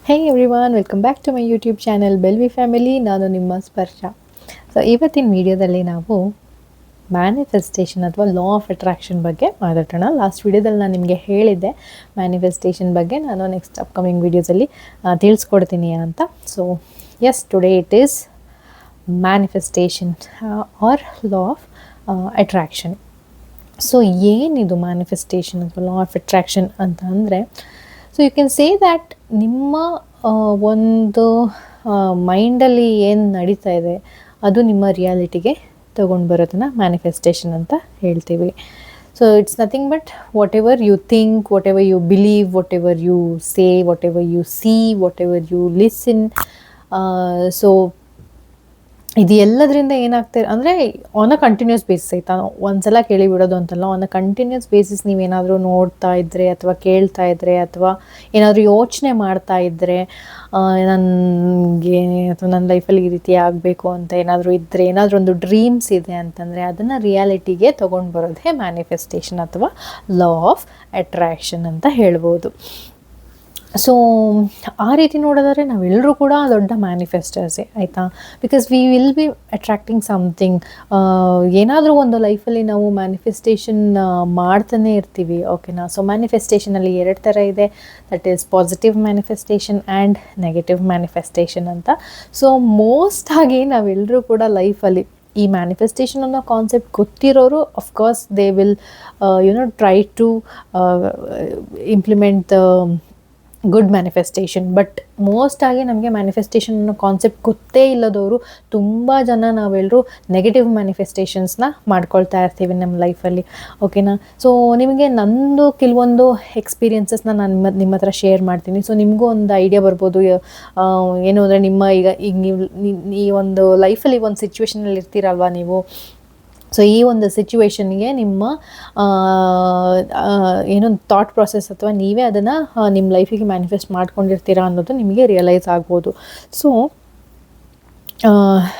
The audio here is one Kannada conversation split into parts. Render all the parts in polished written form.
Hey everyone, welcome back to my YouTube channel ಬೆಲ್ವಿ ಫ್ಯಾಮಿಲಿ. ನಾನು ನಿಮ್ಮ ಸ್ಪರ್ಶ. ಸೊ ಇವತ್ತಿನ ವಿಡಿಯೋದಲ್ಲಿ ನಾವು ಮ್ಯಾನಿಫೆಸ್ಟೇಷನ್ ಅಥವಾ ಲಾ ಆಫ್ ಅಟ್ರಾಕ್ಷನ್ ಬಗ್ಗೆ ಮಾತಾಡೋಣ. ಲಾಸ್ಟ್ ವಿಡಿಯೋದಲ್ಲಿ ನಾನು ನಿಮಗೆ ಹೇಳಿದ್ದೆ ಮ್ಯಾನಿಫೆಸ್ಟೇಷನ್ ಬಗ್ಗೆ ನಾನು ನೆಕ್ಸ್ಟ್ ಅಪ್ಕಮಿಂಗ್ ವೀಡಿಯೋಸಲ್ಲಿ ತಿಳಿಸ್ಕೊಡ್ತೀನಿ ಅಂತ. So yes, today it is manifestation or law of attraction. So ಏನಿದು ಮ್ಯಾನಿಫೆಸ್ಟೇಷನ್ ಅಥವಾ ಲಾ ಆಫ್ ಅಟ್ರಾಕ್ಷನ್ ಅಂತ ಅಂದರೆ, so you can say that ನಿಮ್ಮ ಒಂದು ಮೈಂಡಲ್ಲಿ ಏನು ನಡೀತಾ ಇದೆ ಅದು ನಿಮ್ಮ ರಿಯಾಲಿಟಿಗೆ ತೊಗೊಂಡು ಬರೋದನ್ನು ಮ್ಯಾನಿಫೆಸ್ಟೇಷನ್ ಅಂತ ಹೇಳ್ತೀವಿ. So it's nothing but whatever you think, whatever you believe, whatever you say, whatever you see, whatever you listen. So ಇದು ಎಲ್ಲದರಿಂದ ಏನಾಗ್ತಾರೆ ಅಂದರೆ, ಆನ್ ಅ ಕಂಟಿನ್ಯೂಸ್ ಬೇಸಿಸ್, ಆಯಿತಾ, ಒಂದ್ಸಲ ಕೇಳಿಬಿಡೋದು ಅಂತಲ್ಲ, ಆನ್ ಅ ಕಂಟಿನ್ಯೂಸ್ ಬೇಸಿಸ್ ನೀವೇನಾದರೂ ನೋಡ್ತಾ ಇದ್ದರೆ ಅಥವಾ ಕೇಳ್ತಾ ಇದ್ದರೆ ಅಥವಾ ಏನಾದರೂ ಯೋಚನೆ ಮಾಡ್ತಾ ಇದ್ದರೆ, ನನಗೆ ಅಥವಾ ನನ್ನ ಲೈಫಲ್ಲಿ ಈ ರೀತಿ ಆಗಬೇಕು ಅಂತ ಏನಾದರೂ ಇದ್ದರೆ, ಏನಾದರೂ ಒಂದು ಡ್ರೀಮ್ಸ್ ಇದೆ ಅಂತಂದರೆ ಅದನ್ನು ರಿಯಾಲಿಟಿಗೆ ತೊಗೊಂಡು ಬರೋದೇ ಮ್ಯಾನಿಫೆಸ್ಟೇಷನ್ ಅಥವಾ ಲಾ ಆಫ್ ಅಟ್ರಾಕ್ಷನ್ ಅಂತ ಹೇಳ್ಬೋದು. ಸೊ ಆ ರೀತಿ ನೋಡೋದಾದ್ರೆ ನಾವೆಲ್ಲರೂ ಕೂಡ ದೊಡ್ಡ ಮ್ಯಾನಿಫೆಸ್ಟರ್ಸೇ, ಆಯಿತಾ. Because we will be attracting something. ಏನಾದರೂ ಒಂದು ಲೈಫಲ್ಲಿ ನಾವು ಮ್ಯಾನಿಫೆಸ್ಟೇಷನ್ ಮಾಡ್ತಾನೆ ಇರ್ತೀವಿ, ಓಕೆನಾ. ಸೊ ಮ್ಯಾನಿಫೆಸ್ಟೇಷನಲ್ಲಿ 2 ಥರ ಇದೆ, that is positive manifestation and negative manifestation ಅಂತ. ಸೊ ಮೋಸ್ಟಾಗಿ ನಾವೆಲ್ಲರೂ ಕೂಡ ಲೈಫಲ್ಲಿ ಈ ಮ್ಯಾನಿಫೆಸ್ಟೇಷನ್ ಅನ್ನೋ ಕಾನ್ಸೆಪ್ಟ್ ಗೊತ್ತಿರೋರು of course they will try to implement the good manifestation. But ಮೋಸ್ಟಾಗಿ ನಮಗೆ ಮ್ಯಾನಿಫೆಸ್ಟೇಷನ್ ಅನ್ನೋ ಕಾನ್ಸೆಪ್ಟ್ ಗೊತ್ತೇ ಇಲ್ಲದವರು ತುಂಬ ಜನ ನಾವೆಲ್ಲರೂ ನೆಗೆಟಿವ್ ಮ್ಯಾನಿಫೆಸ್ಟೇಷನ್ಸ್ನ ಮಾಡ್ಕೊಳ್ತಾ ಇರ್ತೀವಿ ನಮ್ಮ ಲೈಫಲ್ಲಿ, ಓಕೆನಾ. ಸೊ ನಿಮಗೆ ನಂದು ಕೆಲವೊಂದು ಎಕ್ಸ್ಪೀರಿಯನ್ಸಸ್ನ ನಾನು ನಿಮ್ಮ ಹತ್ರ ಶೇರ್ ಮಾಡ್ತೀನಿ. ಸೊ ನಿಮಗೂ ಒಂದು ಐಡಿಯಾ ಬರ್ಬೋದು. ಏನು ಅಂದರೆ, ಈಗ ನೀವು ಈ ಒಂದು ಲೈಫಲ್ಲಿ ಒಂದು ಸಿಚುವೇಷನಲ್ಲಿ ಇರ್ತೀರಲ್ವ ನೀವು. ಸೊ ಈ ಒಂದು ಸಿಚುವೇಶನ್ಗೆ ನಿಮ್ಮ ಏನೊಂದು ಥಾಟ್ ಪ್ರಾಸೆಸ್ ಅಥವಾ ನೀವೇ ಅದನ್ನು ನಿಮ್ಮ ಲೈಫಿಗೆ ಮ್ಯಾನಿಫೆಸ್ಟ್ ಮಾಡ್ಕೊಂಡಿರ್ತೀರಾ ಅನ್ನೋದು ನಿಮಗೆ ರಿಯಲೈಸ್ ಆಗ್ಬೋದು. So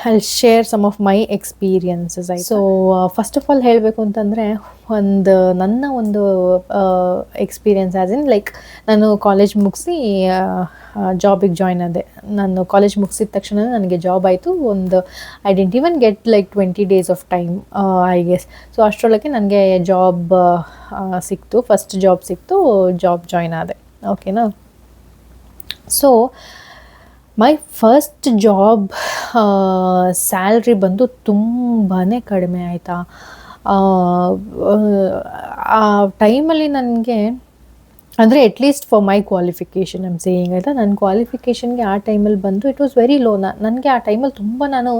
I share some of my experiences. So first of all ಹೇಳಬೇಕು ಅಂತಂದರೆ, ನನ್ನ ಒಂದು ಎಕ್ಸ್ಪೀರಿಯನ್ಸ್ ಆ್ಯಸ್ ಇನ್ ಲೈಕ್, ನಾನು ಕಾಲೇಜ್ ಮುಗಿಸಿ ಜಾಬಿಗೆ ಜಾಯ್ನ್ ಆದೆ. ನಾನು ಕಾಲೇಜ್ ಮುಗಿಸಿದ ತಕ್ಷಣ ನನಗೆ ಜಾಬ್ ಆಯಿತು. I didn't even get like 20 days of time, I guess. So ಅಷ್ಟರೊಳಗೆ ನನಗೆ ಜಾಬ್ ಸಿಕ್ತು, ಫಸ್ಟ್ ಜಾಬ್ ಸಿಕ್ತು, ಜಾಬ್ ಜಾಯ್ನ್ ಆದೆ, ಓಕೆನಾ. So my first job salary ಬಂದು ತುಂಬಾ ಕಡಿಮೆ, ಆಯಿತಾ. ಆ ಟೈಮಲ್ಲಿ ನನಗೆ ಅಂದರೆ at least for my qualification I'm saying, ಆಯಿತಾ, ನನ್ನ ಕ್ವಾಲಿಫಿಕೇಷನ್ಗೆ ಆ ಟೈಮಲ್ಲಿ ಬಂದು ಇಟ್ ವಾಸ್ ವೆರಿ ಲೋ. ನನಗೆ ಆ ಟೈಮಲ್ಲಿ ತುಂಬ ನಾನು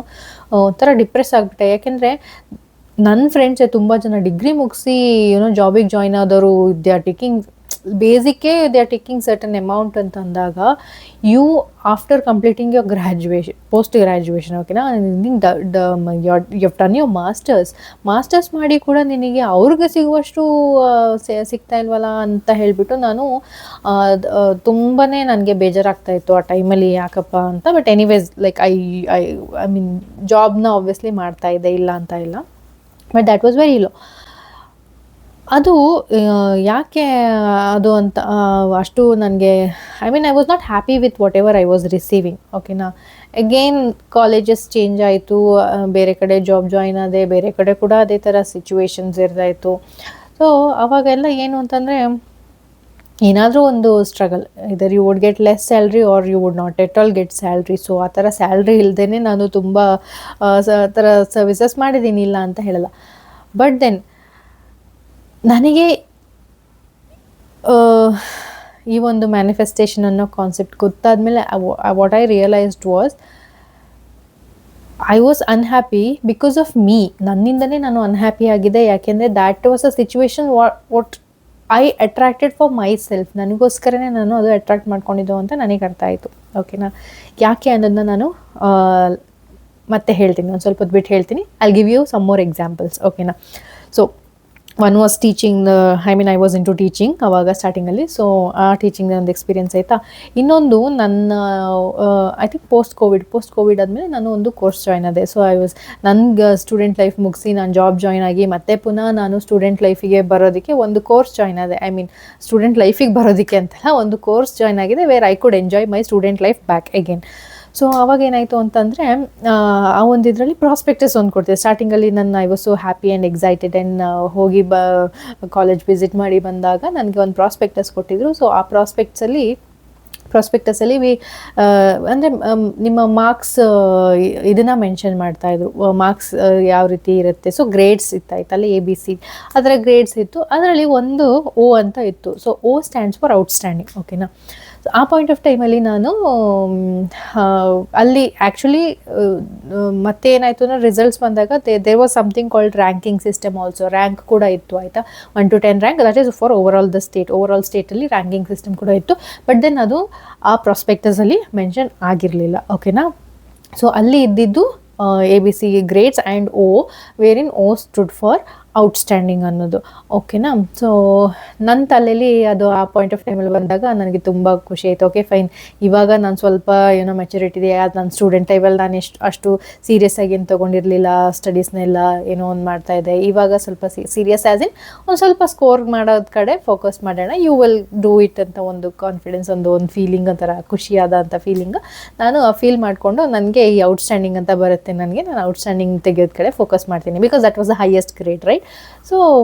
ಒಂಥರ ಡಿಪ್ರೆಸ್ ಆಗಿಬಿಟ್ಟೆ. ಯಾಕೆಂದರೆ ನನ್ನ ಫ್ರೆಂಡ್ಸೇ ತುಂಬ ಜನ ಡಿಗ್ರಿ ಮುಗಿಸಿ ಜಾಬಿಗೆ ಜಾಯ್ನ್ ಆದವರು, they are taking basically they are taking certain amount ಅಂತ ಅಂದಾಗ, you after completing your graduation, post graduation, ಓಕೆನಾ, you have done your masters ಮಾಡಿ ಕೂಡ ನಿನಗೆ ಅವ್ರಿಗೆ ಸಿಗುವಷ್ಟು ಸಿಗ್ತಾ ಇಲ್ವಲ್ಲ ಅಂತ ಹೇಳಿಬಿಟ್ಟು ನಾನು ತುಂಬಾ ನನಗೆ ಬೇಜಾರಾಗ್ತಾಯಿತ್ತು ಆ ಟೈಮಲ್ಲಿ, ಯಾಕಪ್ಪ ಅಂತ. But anyways, like I mean ಜಾಬ್ನ ಆಬ್ವಿಯಸ್ಲಿ ಮಾಡ್ತಾಯಿದ್ದೆ, ಇಲ್ಲ ಅಂತ ಇಲ್ಲ. But that was very low. ಅದು ಯಾಕೆ ಅದು ಅಂತ ಅಷ್ಟು ನನಗೆ, I mean I was not happy with whatever I was receiving, ಓಕೆನಾ. ಅಗೇನ್ ಕಾಲೇಜಸ್ ಚೇಂಜ್ ಆಯಿತು, ಬೇರೆ ಕಡೆ ಜಾಬ್ ಜಾಯ್ನ್ ಆದೆ, ಬೇರೆ ಕಡೆ ಕೂಡ ಅದೇ ಥರ ಸಿಚುವೇಶನ್ಸ್ ಇರ್ತಾಯಿತ್ತು. ಸೊ ಅವಾಗೆಲ್ಲ ಏನು ಅಂತಂದರೆ, ಏನಾದರೂ ಒಂದು struggle, either you would get less salary or you would not at all get salary. So ಆ ಥರ ಸ್ಯಾಲ್ರಿ ಇಲ್ಲದೇ ನಾನು ತುಂಬ ಥರ ಸರ್ವಿಸಸ್ ಮಾಡಿದ್ದೀನಿ, ಇಲ್ಲ ಅಂತ ಹೇಳಲ್ಲ. ಬಟ್ ದೆನ್ ನನಗೆ ಈ ಒಂದು ಮ್ಯಾನಿಫೆಸ್ಟೇಷನ್ ಅನ್ನೋ ಕಾನ್ಸೆಪ್ಟ್ ಗೊತ್ತಾದಮೇಲೆ what I realised was, I was unhappy because of me. ನನ್ನಿಂದನೇ ನಾನು ಅನ್ಹ್ಯಾಪಿ ಆಗಿದೆ. ಯಾಕೆಂದರೆ that was a situation what I attracted for myself. ನನಗೋಸ್ಕರನೇ ನಾನು ಅದು ಅಟ್ರಾಕ್ಟ್ ಮಾಡ್ಕೊಂಡಿದ್ದು ಅಂತ ನನಗೆ ಅರ್ಥ ಆಯಿತು, ಓಕೆನಾ. ಯಾಕೆ ಅನ್ನೋದನ್ನ ನಾನು ಮತ್ತೆ ಹೇಳ್ತೀನಿ, ಒಂದು ಸ್ವಲ್ಪ ಹೊತ್ತು ಬಿಟ್ಟು ಹೇಳ್ತೀನಿ. I give you some more examples, ಓಕೆನಾ. So one was teaching, I was into teaching ಅವಾಗ ಸ್ಟಾರ್ಟಿಂಗಲ್ಲಿ. ಸೊ ಆ ಟೀಚಿಂಗ್ ಒಂದು ಎಕ್ಸ್ಪೀರಿಯನ್ಸ್ ಆಯಿತಾ. ಇನ್ನೊಂದು ನನ್ನ ಐ ಥಿಂಕ್ ಪೋಸ್ಟ್ ಕೋವಿಡ್ ಆದಮೇಲೆ ನಾನು ಒಂದು ಕೋರ್ಸ್ ಜಾಯ್ನ್ ಆದೆ. ಸೊ ನನಗೆ ಸ್ಟೂಡೆಂಟ್ ಲೈಫ್ ಮುಗಿಸಿ ನಾನು ಜಾಬ್ ಜಾಯ್ನ್ ಆಗಿ ಮತ್ತೆ ಪುನಃ ನಾನು ಸ್ಟೂಡೆಂಟ್ ಲೈಫಿಗೆ ಬರೋದಕ್ಕೆ ಒಂದು ಕೋರ್ಸ್ ಜಾಯ್ನ್ ಆದೆ. ಸ್ಟೂಡೆಂಟ್ ಲೈಫಿಗೆ ಬರೋದಕ್ಕೆ ಅಂತಲ್ಲ, ಒಂದು ಕೋರ್ಸ್ ಜಾಯ್ನ್ ಆಗಿದೆ where I could enjoy my student life back again. So ಅವಾಗ ಏನಾಯಿತು ಅಂತಂದರೆ, ಆ ಒಂದು ಇದರಲ್ಲಿ ಪ್ರಾಸ್ಪೆಕ್ಟಸ್ ಒಂದು ಕೊಡ್ತೀವಿ ಸ್ಟಾರ್ಟಿಂಗಲ್ಲಿ. I was so happy and excited and ಹೋಗಿ ಕಾಲೇಜ್ ವಿಸಿಟ್ ಮಾಡಿ ಬಂದಾಗ ನನಗೆ ಒಂದು ಪ್ರಾಸ್ಪೆಕ್ಟಸ್ ಕೊಟ್ಟಿದ್ರು. ಸೊ ಆ ಪ್ರಾಸ್ಪೆಕ್ಟಸಲ್ಲಿ ಅಂದರೆ ನಿಮ್ಮ ಮಾರ್ಕ್ಸ್ ಇದನ್ನು ಮೆನ್ಷನ್ ಮಾಡ್ತಾಯಿದ್ರು, ಮಾರ್ಕ್ಸ್ ಯಾವ ರೀತಿ ಇರುತ್ತೆ. ಸೊ ಗ್ರೇಡ್ಸ್ ಇತ್ತಾಯ್ತಲ್ಲಿ ABC, ಅದರ ಗ್ರೇಡ್ಸ್ ಇತ್ತು. ಅದರಲ್ಲಿ ಒಂದು O ಅಂತ ಇತ್ತು. So O stands for outstanding. ಓಕೆನಾ. ಸೊ ಆ ಪಾಯಿಂಟ್ ಆಫ್ ಟೈಮಲ್ಲಿ ನಾನು ಅಲ್ಲಿ ಆ್ಯಕ್ಚುಲಿ ಮತ್ತೆ ಏನಾಯಿತು ಅಂದರೆ, ರಿಸಲ್ಟ್ಸ್ ಬಂದಾಗ there was something called ranking system also. Rank ಕೂಡ ಇತ್ತು ಆಯಿತಾ, 1 to 10 rank, that is for over all ಸ್ಟೇಟಲ್ಲಿ ರ್ಯಾಂಕಿಂಗ್ ಸಿಸ್ಟಮ್ ಕೂಡ ಇತ್ತು. ಬಟ್ ದೆನ್ ಅದು ಆ ಪ್ರಾಸ್ಪೆಕ್ಟಸಲ್ಲಿ ಮೆನ್ಷನ್ ಆಗಿರಲಿಲ್ಲ. ಓಕೆನಾ. ಸೊ ಅಲ್ಲಿ ಇದ್ದಿದ್ದು ABC grades and O, where in O stood for outstanding ಅನ್ನೋದು. ಓಕೆನಾ. ಸೊ ನನ್ನ ತಲೆಯಲ್ಲಿ ಅದು ಆ ಪಾಯಿಂಟ್ ಆಫ್ ಟೈಮಲ್ಲಿ ಬಂದಾಗ ನನಗೆ ತುಂಬ ಖುಷಿ ಆಯಿತು. ಓಕೆ ಫೈನ್, ಇವಾಗ ನಾನು ಸ್ವಲ್ಪ ಮೆಚುರಿಟಿ ಇದೆ. ಅದು ನನ್ನ ಸ್ಟೂಡೆಂಟ್ ಟೈಮಲ್ಲಿ ನಾನು ಅಷ್ಟು ಸೀರಿಯಸ್ ಆಗಿ ಏನು ತೊಗೊಂಡಿರಲಿಲ್ಲ, ಸ್ಟಡೀಸ್ನೆಲ್ಲ ಏನೋ ಒಂದು ಮಾಡ್ತಾಯಿದ್ದೆ. ಇವಾಗ ಸ್ವಲ್ಪ ಸೀರಿಯಸ್ ಆ್ಯಸ್ ಇನ್ ಒಂದು ಸ್ವಲ್ಪ ಸ್ಕೋರ್ ಮಾಡೋದು ಕಡೆ ಫೋಕಸ್ ಮಾಡೋಣ, ಯು ವಿಲ್ ಡೂ ಇಟ್ ಅಂತ ಒಂದು ಕಾನ್ಫಿಡೆನ್ಸ್, ಒಂದು ಫೀಲಿಂಗ್, ಒಂಥರ ಖುಷಿಯಾದ ಅಂತ ಫೀಲಿಂಗ್ ನಾನು ಫೀಲ್ ಮಾಡಿಕೊಂಡು, ನನಗೆ ಈ ಔಟ್ಸ್ಟ್ಯಾಂಡಿಂಗ್ ಅಂತ ಬರುತ್ತೆ, ನಾನು ಔಟ್ಸ್ಟ್ಯಾಂಡಿಂಗ್ ತೆಗೆಯೋದ ಕಡೆ ಫೋಕಸ್ ಮಾಡ್ತೀನಿ. Because that was the highest grade, right. So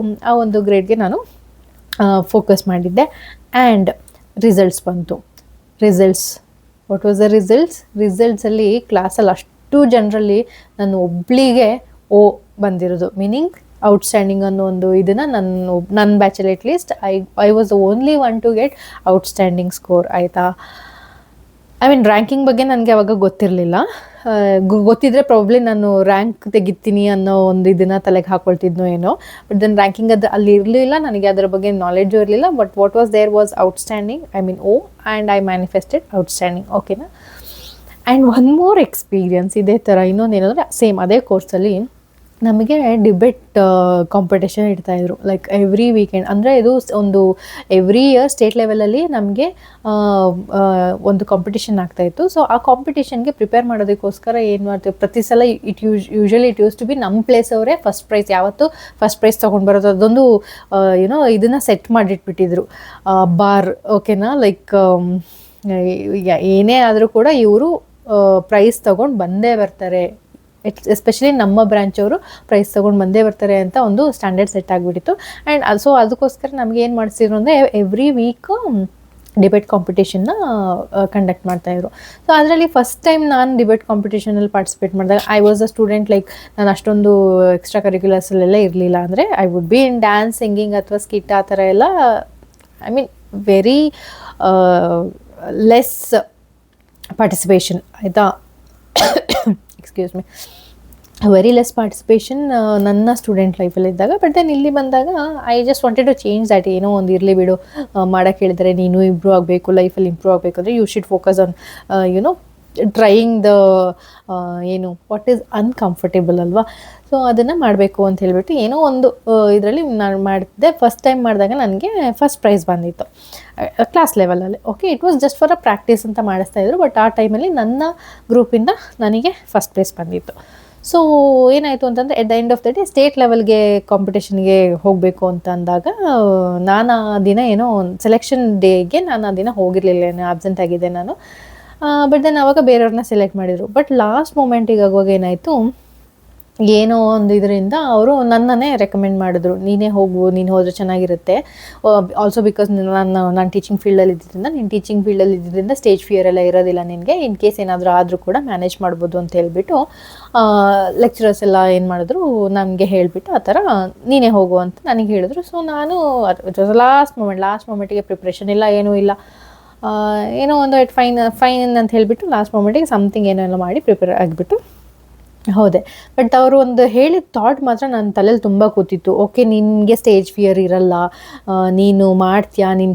ಆ ಒಂದು ಗ್ರೇಡ್ಗೆ ನಾನು ಫೋಕಸ್ ಮಾಡಿದ್ದೆ. ಆ್ಯಂಡ್ ರಿಸಲ್ಟ್ಸ್ ಬಂತು. ವಾಟ್ ವಾಸ್ ದ ರಿಸಲ್ಟ್ಸಲ್ಲಿ ಕ್ಲಾಸಲ್ಲಿ ಅಷ್ಟು ಜನರಲ್ಲಿ ನಾನು ಒಬ್ಬಳಿಗೆ O ಬಂದಿರೋದು, ಮೀನಿಂಗ್ ಔಟ್ಸ್ಟ್ಯಾಂಡಿಂಗ್ ಅನ್ನೋ ಒಂದು ಇದನ್ನು ನನ್ನ ಬ್ಯಾಚಲ್ಲಿ at least I was the only one to get outstanding score ಆಯಿತಾ. ರ್ಯಾಂಕಿಂಗ್ ಬಗ್ಗೆ ನನಗೆ ಅವಾಗ ಗೊತ್ತಿರಲಿಲ್ಲ. ಗೊತ್ತಿದ್ರೆ ಪ್ರಾಬ್ಲಿ ನಾನು ರ್ಯಾಂಕ್ ತೆಗಿತೀನಿ ಅನ್ನೋ ಒಂದು ಇದನ್ನು ತಲೆಗೆ ಹಾಕ್ಕೊಳ್ತಿದ್ನೋ ಏನೋ. ಬಟ್ ದೆನ್ ರ್ಯಾಂಕಿಂಗ್ ಅಲ್ಲಿ ಇರಲಿಲ್ಲ, ನನಗೆ ಅದರ ಬಗ್ಗೆ ನಾಲೆಡ್ಜು ಇರಲಿಲ್ಲ. But what was there was outstanding, O, and I manifested outstanding. ಓಕೆನಾ. ಆ್ಯಂಡ್ ಒನ್ ಮೋರ್ ಎಕ್ಸ್ಪೀರಿಯನ್ಸ್ ಇದೇ ಥರ ಇನ್ನೊಂದೇನಂದರೆ, ಸೇಮ್ ಅದೇ ಕೋರ್ಸಲ್ಲಿ ನಮಗೆ ಡಿಬೇಟ್ ಕಾಂಪಿಟೇಷನ್ ಇಡ್ತಾಯಿದ್ರು, ಲೈಕ್ ಎವ್ರಿ ವೀಕೆಂಡ್. ಅಂದರೆ ಇದು ಒಂದು ಎವ್ರಿ ಇಯರ್ ಸ್ಟೇಟ್ ಲೆವೆಲಲ್ಲಿ ನಮಗೆ ಒಂದು ಕಾಂಪಿಟೇಷನ್ ಆಗ್ತಾಯಿತ್ತು. ಸೊ ಆ ಕಾಂಪಿಟೇಷನ್ಗೆ ಪ್ರಿಪೇರ್ ಮಾಡೋದಕ್ಕೋಸ್ಕರ ಏನು ಮಾಡ್ತೀವಿ, ಪ್ರತಿ ಸಲ usually it used to be ನಮ್ಮ ಪ್ಲೇಸ್ ಅವರೇ ಫಸ್ಟ್ ಪ್ರೈಸ್, ಯಾವತ್ತು ಫಸ್ಟ್ ಪ್ರೈಸ್ ತೊಗೊಂಡು ಬರೋದು ಅದೊಂದು ಇದನ್ನು ಸೆಟ್ ಮಾಡಿಟ್ಬಿಟ್ಟಿದ್ರು, ಬಾರ್. ಓಕೆನಾ. ಲೈಕ್ ಏನೇ ಆದರೂ ಕೂಡ ಇವರು ಪ್ರೈಸ್ ತೊಗೊಂಡು ಬಂದೇ ಬರ್ತಾರೆ, ಎಸ್ಪೆಷಲಿ ನಮ್ಮ ಬ್ರಾಂಚವರು ಪ್ರೈಸ್ ತೊಗೊಂಡು ಬಂದೇ ಬರ್ತಾರೆ ಅಂತ ಒಂದು ಸ್ಟ್ಯಾಂಡರ್ಡ್ ಸೆಟ್ ಆಗಿಬಿಟ್ಟಿತ್ತು. ಆ್ಯಂಡ್ ಸೊ ಅದಕ್ಕೋಸ್ಕರ ನಮ್ಗೆ ಏನು ಮಾಡಿಸಿದ್ರು ಅಂದರೆ, ಎವ್ರಿ ವೀಕು ಡಿಬೇಟ್ ಕಾಂಪಿಟೇಷನ್ನ ಕಂಡಕ್ಟ್ ಮಾಡ್ತಾಯಿದ್ರು. ಸೊ ಅದರಲ್ಲಿ ಫಸ್ಟ್ ಟೈಮ್ ನಾನು ಡಿಬೇಟ್ ಕಾಂಪಿಟೇಷನಲ್ಲಿ ಪಾರ್ಟಿಸಿಪೇಟ್ ಮಾಡಿದಾಗ, I was a student, like ನಾನು ಅಷ್ಟೊಂದು ಎಕ್ಸ್ಟ್ರಾ ಕರಿಕ್ಯುಲರ್ಸಲ್ಲೆಲ್ಲ ಇರಲಿಲ್ಲ. ಅಂದರೆ I would be in dance, singing ಅಥವಾ ಸ್ಕಿಟ್ ಆ ಥರ ಎಲ್ಲ, ವೆರಿ ಲೆಸ್ ಪಾರ್ಟಿಸಿಪೇಷನ್ ಆಯಿತಾ. Excuse me, very less participation ನನ್ನ ಸ್ಟೂಡೆಂಟ್ ಲೈಫಲ್ಲಿ ಇದ್ದಾಗ. ಬಟ್ ದೆನ್ ಇಲ್ಲಿ ಬಂದಾಗ I just wanted to change that. ಏನೋ ಒಂದು ಇರಲಿ ಬಿಡು, ಮಾಡೋಕ್ಕೆ ಹೇಳಿದರೆ ನೀನು ಇಂಪ್ರೂವ್ ಆಗಬೇಕು, ಲೈಫಲ್ಲಿ ಇಂಪ್ರೂವ್ ಆಗಬೇಕು ಅಂದರೆ you should focus on trying the what is uncomfortable ಅಲ್ವಾ. ಸೊ ಅದನ್ನು ಮಾಡಬೇಕು ಅಂತ ಹೇಳಿಬಿಟ್ಟು ಏನೋ ಒಂದು ಇದರಲ್ಲಿ ನಾನು ಮಾಡಿದ್ದೆ. ಫಸ್ಟ್ ಟೈಮ್ ಮಾಡಿದಾಗ ನನಗೆ ಫಸ್ಟ್ ಪ್ರೈಸ್ ಬಂದಿತ್ತು ಕ್ಲಾಸ್ ಲೆವೆಲಲ್ಲಿ. Okay, it was just for a practice ಅಂತ ಮಾಡಿಸ್ತಾಯಿದ್ರು. ಬಟ್ ಆ ಟೈಮಲ್ಲಿ ನನ್ನ ಗ್ರೂಪಿಂದ ನನಗೆ ಫಸ್ಟ್ ಪ್ರೈಸ್ ಬಂದಿತ್ತು. ಸೊ ಏನಾಯಿತು ಅಂತಂದರೆ, at the end of the day state ಲೆವೆಲ್ಗೆ ಕಾಂಪಿಟೇಷನ್ಗೆ ಹೋಗಬೇಕು ಅಂತ ಅಂದಾಗ, ನಾನು ಆ ದಿನ ಏನೋ ಸೆಲೆಕ್ಷನ್ ಡೇಗೆ ನಾನು ಆ ದಿನ ಹೋಗಿರಲಿಲ್ಲ, ಆಬ್ಸೆಂಟ್ ಆಗಿದ್ದೆ ನಾನು. ಬಟ್ ದೆನ್ ಆವಾಗ ಬೇರೆಯವ್ರನ್ನ ಸೆಲೆಕ್ಟ್ ಮಾಡಿದರು. ಬಟ್ ಲಾಸ್ಟ್ ಮೂಮೆಂಟಿಗೆ ಆಗುವಾಗ ಏನಾಯಿತು, ಏನೋ ಒಂದು ಇದರಿಂದ ಅವರು ನನ್ನನ್ನೇ ರೆಕಮೆಂಡ್ ಮಾಡಿದ್ರು, ನೀನೇ ಹೋಗು, ನೀನು ಹೋದರೆ ಚೆನ್ನಾಗಿರುತ್ತೆ. ಆಲ್ಸೋ ಬಿಕಾಸ್ ನಾನು ಟೀಚಿಂಗ್ ಫೀಲ್ಡಲ್ಲಿ ಇದ್ದಿದ್ದರಿಂದ, ನೀನು ಟೀಚಿಂಗ್ ಫೀಲ್ಡಲ್ಲಿ ಇದ್ದಿದ್ದರಿಂದ ಸ್ಟೇಜ್ ಫಿಯರ್ ಎಲ್ಲ ಇರೋದಿಲ್ಲ ನಿನಗೆ, ಇನ್ ಕೇಸ್ ಏನಾದರೂ ಆದರೂ ಕೂಡ ಮ್ಯಾನೇಜ್ ಮಾಡ್ಬೋದು ಅಂತ ಹೇಳಿಬಿಟ್ಟು ಲೆಕ್ಚರರ್ಸ್ ಎಲ್ಲ ಏನು ಮಾಡಿದ್ರು, ನಮಗೆ ಹೇಳಿಬಿಟ್ಟು ಆ ಥರ ನೀನೇ ಹೋಗು ಅಂತ ನನಗೆ ಹೇಳಿದ್ರು. ಸೊ ನಾನು ಲಾಸ್ಟ್ ಮೂಮೆಂಟಿಗೆ ಪ್ರಿಪ್ರೇಷನ್ ಇಲ್ಲ, ಏನೂ ಇಲ್ಲ, ಏನೋ ಒಂದು ಫೈನ್ ಅಂತ ಹೇಳಿಬಿಟ್ಟು ಲಾಸ್ಟ್ ಮೂಮೆಂಟಿಗೆ ಸಮಥಿಂಗ್ ಏನೋ ಎಲ್ಲ ಮಾಡಿ ಪ್ರಿಪೇರ್ ಆಗಿಬಿಟ್ಟು ಹೌದೇ. ಬಟ್ ಅವರು ಒಂದು ಹೇಳಿದ ಥಾಟ್ ಮಾತ್ರ ನನ್ನ ತಲೆಯಲ್ಲಿ ತುಂಬ ಕೂತಿತ್ತು. ಓಕೆ, ನಿನಗೆ ಸ್ಟೇಜ್ ಫಿಯರ್ ಇರಲ್ಲ, ನೀನು ಮಾಡ್ತೀಯಾ, ಇನ್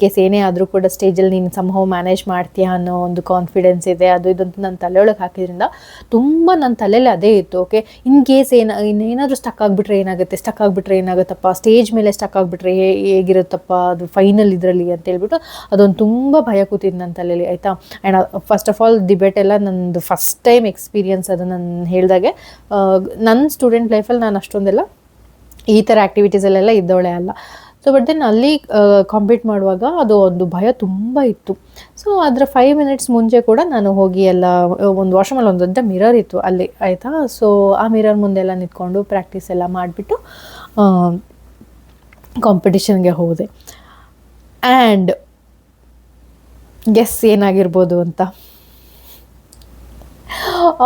ಕೇಸ್ ಏನೇ ಆದರೂ ಕೂಡ ಸ್ಟೇಜಲ್ಲಿ ನೀನು ಸಂಹೌ ಮ್ಯಾನೇಜ್ ಮಾಡ್ತೀಯಾ ಅನ್ನೋ ಒಂದು ಕಾನ್ಫಿಡೆನ್ಸ್ ಇದೆ. ಅದು ಇದಂತ ನನ್ನ ತಲೆಯೊಳಗೆ ಹಾಕಿದ್ರಿಂದ ತುಂಬ ನನ್ನ ತಲೆಯಲ್ಲಿ ಅದೇ ಇತ್ತು. ಓಕೆ, ಇನ್ ಕೇಸ್ ಇನ್ನೇನಾದರೂ ಸ್ಟಕ್ ಆಗಿಬಿಟ್ರೆ ಏನಾಗುತ್ತಪ್ಪ, ಸ್ಟೇಜ್ ಮೇಲೆ ಸ್ಟಕ್ ಆಗಿಬಿಟ್ರೆ ಹೇಗಿರುತ್ತಪ್ಪ ಅದು ಫೈನಲ್ ಇದರಲ್ಲಿ ಅಂತ ಹೇಳ್ಬಿಟ್ಟು ಅದೊಂದು ತುಂಬ ಭಯ ಕೂತಿದ್ದು ನನ್ನ ತಲೆಯಲ್ಲಿ, ಆಯಿತಾ. And first of all debate ಎಲ್ಲ ನಂದು ಫಸ್ಟ್ ಟೈಮ್ ಎಕ್ಸ್ಪೀರಿಯನ್ಸ್. ಅದು ನಾನು ಹೇಳಿದಾಗೆ ನನ್ನ ಸ್ಟೂಡೆಂಟ್ ಲೈಫಲ್ಲಿ ನಾನು ಅಷ್ಟೊಂದೆಲ್ಲ ಈ ಥರ ಆ್ಯಕ್ಟಿವಿಟೀಸಲ್ಲೆಲ್ಲ ಇದ್ದವಳೆ ಅಲ್ಲ. ಸೊ ಬಟ್ ದೆನ್ ಅಲ್ಲಿ ಕಾಂಪೀಟ್ ಮಾಡುವಾಗ ಅದು ಒಂದು ಭಯ ತುಂಬ ಇತ್ತು. ಸೊ ಅದರ 5 ಮಿನಿಟ್ಸ್ ಮುಂಚೆ ಕೂಡ ನಾನು ಹೋಗಿ ಎಲ್ಲ ಒಂದು ವಾಶ್ರೂಮಲ್ಲಿ ಒಂದು ದೊಡ್ಡ ಮಿರರ್ ಇತ್ತು ಅಲ್ಲಿ, ಆಯಿತಾ. ಸೊ ಆ ಮಿರರ್ ಮುಂದೆಲ್ಲ ನಿಂತ್ಕೊಂಡು ಪ್ರಾಕ್ಟೀಸ್ ಎಲ್ಲ ಮಾಡಿಬಿಟ್ಟು ಕಾಂಪಿಟಿಷನ್ಗೆ ಹೋದೆ. ಆ್ಯಂಡ್ ಗೆಸ್ ಏನಾಗಿರ್ಬೋದು ಅಂತ.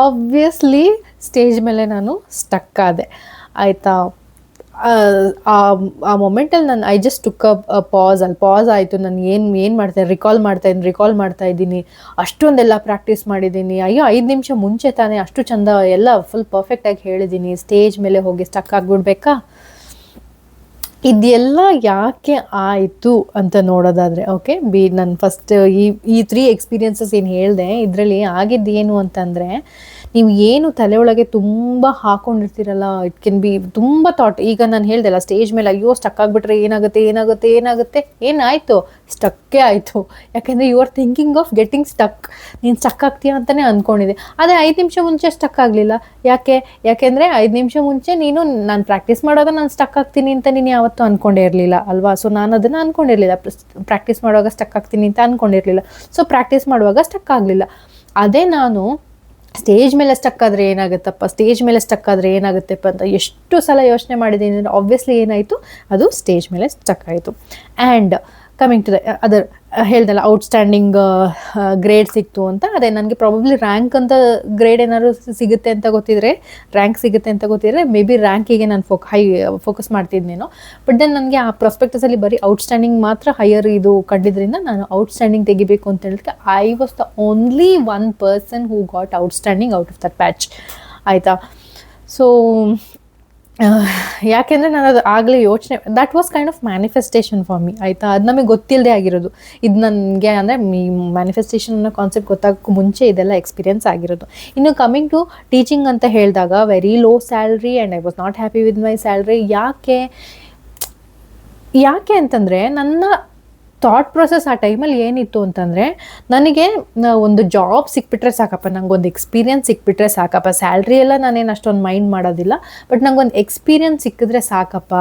ಆಬ್ವಿಯಸ್ಲಿ ಸ್ಟೇಜ್ ಮೇಲೆ ನಾನು ಸ್ಟಕ್ ಆದೆ, ಆಯಿತಾ. ಆ ಮೊಮೆಂಟಲ್ಲಿ ನಾನು I just took a pass ಆಯಿತು. ನಾನು ಏನು ರಿಕಾಲ್ ಮಾಡ್ತಾ ಇದ್ದೀನಿ, ಅಷ್ಟೊಂದೆಲ್ಲ ಪ್ರಾಕ್ಟೀಸ್ ಮಾಡಿದ್ದೀನಿ. ಅಯ್ಯೋ 5 ನಿಮಿಷ ಮುಂಚೆ ತಾನೇ ಅಷ್ಟು ಚಂದ ಎಲ್ಲ ಫುಲ್ ಪರ್ಫೆಕ್ಟಾಗಿ ಹೇಳಿದ್ದೀನಿ, ಸ್ಟೇಜ್ ಮೇಲೆ ಹೋಗಿ ಸ್ಟಕ್ ಆಗಿಬಿಡ್ಬೇಕಾ? ಇದೆಲ್ಲ ಯಾಕೆ ಆಯಿತು ಅಂತ ನೋಡೋದಾದರೆ, ಓಕೆ, ನಾನು ಫಸ್ಟ್ ಈ 3 ಎಕ್ಸ್ಪೀರಿಯನ್ಸಸ್ ಏನು ಹೇಳಿದೆ, ಇದರಲ್ಲಿ ಆಗಿದ್ದು ಏನು ಅಂತಂದರೆ, ನೀವು ಏನು ತಲೆ ಒಳಗೆ ತುಂಬ ಹಾಕ್ಕೊಂಡಿರ್ತೀರಲ್ಲ, ಇಟ್ ಕೆನ್ ಬಿ ತುಂಬ ಥಾಟ್. ಈಗ ನಾನು ಹೇಳ್ದೆಲ್ಲ ಸ್ಟೇಜ್ ಮೇಲೆ ಅಯ್ಯೋ ಸ್ಟಕ್ ಆಗಿಬಿಟ್ರೆ ಏನಾಗುತ್ತೆ, ಏನಾಯಿತು, ಸ್ಟಕ್ಕೇ ಆಯಿತು. ಯಾಕೆಂದರೆ you are thinking of getting stuck. ನೀನು ಸ್ಟಕ್ ಆಗ್ತೀಯ ಅಂತಲೇ ಅಂದ್ಕೊಂಡಿದ್ದೆ. ಅದೇ 5 ನಿಮಿಷ ಮುಂಚೆ ಸ್ಟಕ್ ಆಗಲಿಲ್ಲ. ಯಾಕೆಂದರೆ 5 ನಿಮಿಷ ಮುಂಚೆ ನಾನು ಪ್ರಾಕ್ಟೀಸ್ ಮಾಡುವಾಗ ನಾನು ಸ್ಟಕ್ ಆಗ್ತೀನಿ ಅಂತ ನೀನು ಯಾವತ್ತೂ ಅಂದ್ಕೊಂಡೇ ಇರಲಿಲ್ಲ ಅಲ್ವಾ. ಸೊ ನಾನು ಅದನ್ನು ಅಂದ್ಕೊಂಡಿರಲಿಲ್ಲ, ಪ್ರಾಕ್ಟೀಸ್ ಮಾಡುವಾಗ ಸ್ಟಕ್ ಆಗ್ತೀನಿ ಅಂತ ಅಂದ್ಕೊಂಡಿರಲಿಲ್ಲ. ಸೊ ಪ್ರಾಕ್ಟೀಸ್ ಮಾಡುವಾಗ ಸ್ಟಕ್ ಆಗಲಿಲ್ಲ. ಅದೇ ನಾನು ಸ್ಟೇಜ್ ಮೇಲೆ ಸ್ಟಕ್ ಆದರೆ ಏನಾಗುತ್ತಪ್ಪ ಅಂತ ಎಷ್ಟು ಸಲ ಯೋಚನೆ ಮಾಡಿದ್ದೀನಿ ಅಂದರೆ, ಆಬ್ವಿಯಸ್ಲಿ ಏನಾಯಿತು, ಅದು ಸ್ಟೇಜ್ ಮೇಲೆ ಸ್ಟಕ್ ಆಯಿತು. ಆ್ಯಂಡ್ ಕಮಿಂಗ್ ಟು ಅದರ್ ಹೇಳ್ದಲ್ಲ, ಔಟ್ಸ್ಟ್ಯಾಂಡಿಂಗ್ ಗ್ರೇಡ್ ಸಿಕ್ತು ಅಂತ. ಅದೇ ನನಗೆ ಪ್ರಾಬಬ್ಲಿ ರ್ಯಾಂಕ್ ಅಂತ ಗ್ರೇಡ್ ಏನಾದ್ರು ಸಿಗುತ್ತೆ ಅಂತ ಗೊತ್ತಿದ್ರೆ ಮೇ ಬಿ ರ್ಯಾಂಕಿಗೆ ನಾನು ಫೋಕಸ್ ಮಾಡ್ತಿದ್ನೇನೋ. ಬಟ್ ದೆನ್ ನನಗೆ ಆ ಪ್ರಾಸ್ಪೆಕ್ಟಸಲ್ಲಿ ಬರೀ ಔಟ್ಸ್ಟ್ಯಾಂಡಿಂಗ್ ಮಾತ್ರ ಹೈಯರ್ ಇದು ಕಂಡಿದ್ದರಿಂದ ನಾನು ಔಟ್ಸ್ಟ್ಯಾಂಡಿಂಗ್ ತೆಗಿಬೇಕು ಅಂತ ಹೇಳಿದ್ರೆ I was the only one person who got outstanding out of that batch, ಆಯಿತಾ. ಸೊ ಯಾಕೆಂದರೆ ನಾನು ಅದು ಆಗಲೇ ಯೋಚನೆ, that was kind of manifestation for me, ಆಯಿತಾ. ಅದು ನಮಗೆ ಗೊತ್ತಿಲ್ಲದೆ ಆಗಿರೋದು ಇದು ನನಗೆ. ಅಂದರೆ ಈ ಮ್ಯಾನಿಫೆಸ್ಟೇಷನ್ ಅನ್ನೋ ಕಾನ್ಸೆಪ್ಟ್ ಗೊತ್ತಾಗೋಕ್ಕೂ ಮುಂಚೆ ಇದೆಲ್ಲ ಎಕ್ಸ್ಪೀರಿಯನ್ಸ್ ಆಗಿರೋದು. ಇನ್ನು ಕಮಿಂಗ್ ಟು ಟೀಚಿಂಗ್ ಅಂತ ಹೇಳಿದಾಗ, very low salary and I was not happy with my salary. ಯಾಕೆ ಅಂತಂದರೆ ನನ್ನ ಥಾಟ್ ಪ್ರೊಸೆಸ್ ಆ ಟೈಮಲ್ಲಿ ಏನಿತ್ತು ಅಂತಂದರೆ, ನನಗೆ ಒಂದು ಜಾಬ್ ಸಿಕ್ಬಿಟ್ರೆ ಸಾಕಪ್ಪ, ನನಗೊಂದು ಎಕ್ಸ್ಪೀರಿಯನ್ಸ್ ಸಿಕ್ಬಿಟ್ರೆ ಸಾಕಪ್ಪ. ಸ್ಯಾಲ್ರಿ ಎಲ್ಲ ನಾನೇನು ಅಷ್ಟೊಂದು ಮೈಂಡ್ ಮಾಡೋದಿಲ್ಲ, ಬಟ್ ನನಗೊಂದು ಎಕ್ಸ್ಪೀರಿಯನ್ಸ್ ಸಿಕ್ಕಿದ್ರೆ ಸಾಕಪ್ಪ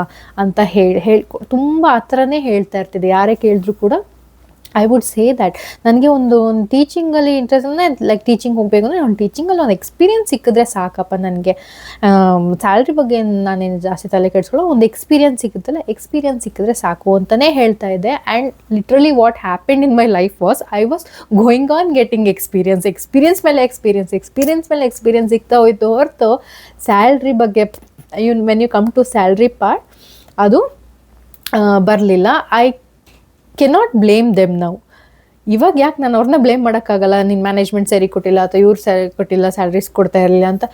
ಅಂತ ತುಂಬ ಆ ಥರನೇ ಹೇಳ್ತಾ ಇರ್ತಿದ್ದೆ. ಯಾರೇ ಕೇಳಿದ್ರು ಕೂಡ ಐ ವುಡ್ ಸೇ ದ್ಯಾಟ್ ನನಗೆ ಒಂದು ಟೀಚಿಂಗಲ್ಲಿ ಇಂಟ್ರೆಸ್ಟ್ ಅಂದರೆ, ಲೈಕ್ ಟೀಚಿಂಗ್ ಹೋಗಬೇಕು ಅಂದರೆ ಒಂದು ಟೀಚಿಂಗಲ್ಲಿ ಒಂದು ಎಕ್ಸ್ಪೀರಿಯನ್ಸ್ ಸಿಕ್ಕಿದ್ರೆ ಸಾಕಪ್ಪ ನನಗೆ. ಸ್ಯಾಲ್ರಿ ಬಗ್ಗೆ ನಾನೇನು ಜಾಸ್ತಿ ತಲೆ ಕೆಡಿಸ್ಕೊಳ್ಳೋ, ಒಂದು ಎಕ್ಸ್ಪೀರಿಯನ್ಸ್ ಸಿಕ್ಕಿದ್ರೆ ಸಾಕು ಅಂತಲೇ ಹೇಳ್ತಾ ಇದ್ದೆ. And literally what happened in my life was, I was going on getting experience ಮೇಲೆ ಎಕ್ಸ್ಪೀರಿಯನ್ಸ್ ಸಿಗ್ತಾ ಹೋಯ್ತು ಹೊರತು ಸ್ಯಾಲ್ರಿ ಬಗ್ಗೆ when you come to salary part ಅದು ಬರಲಿಲ್ಲ. ಐ ಕೆನಾಟ್ ಬ್ಲೇಮ್ ದೆಮ್ ನಾವು. ಇವಾಗ ಯಾಕೆ ನಾನು ಅವ್ರನ್ನ ಬ್ಲೇಮ್ ಮಾಡೋಕ್ಕಾಗಲ್ಲ, ನಿನ್ನ ಮ್ಯಾನೇಜ್ಮೆಂಟ್ ಸರಿ ಕೊಟ್ಟಿಲ್ಲ ಅಥವಾ ಇವ್ರು ಸರಿ ಕೊಟ್ಟಿಲ್ಲ, ಸ್ಯಾಲ್ರೀಸ್ ಕೊಡ್ತಾ ಇರಲಿಲ್ಲ ಅಂತ.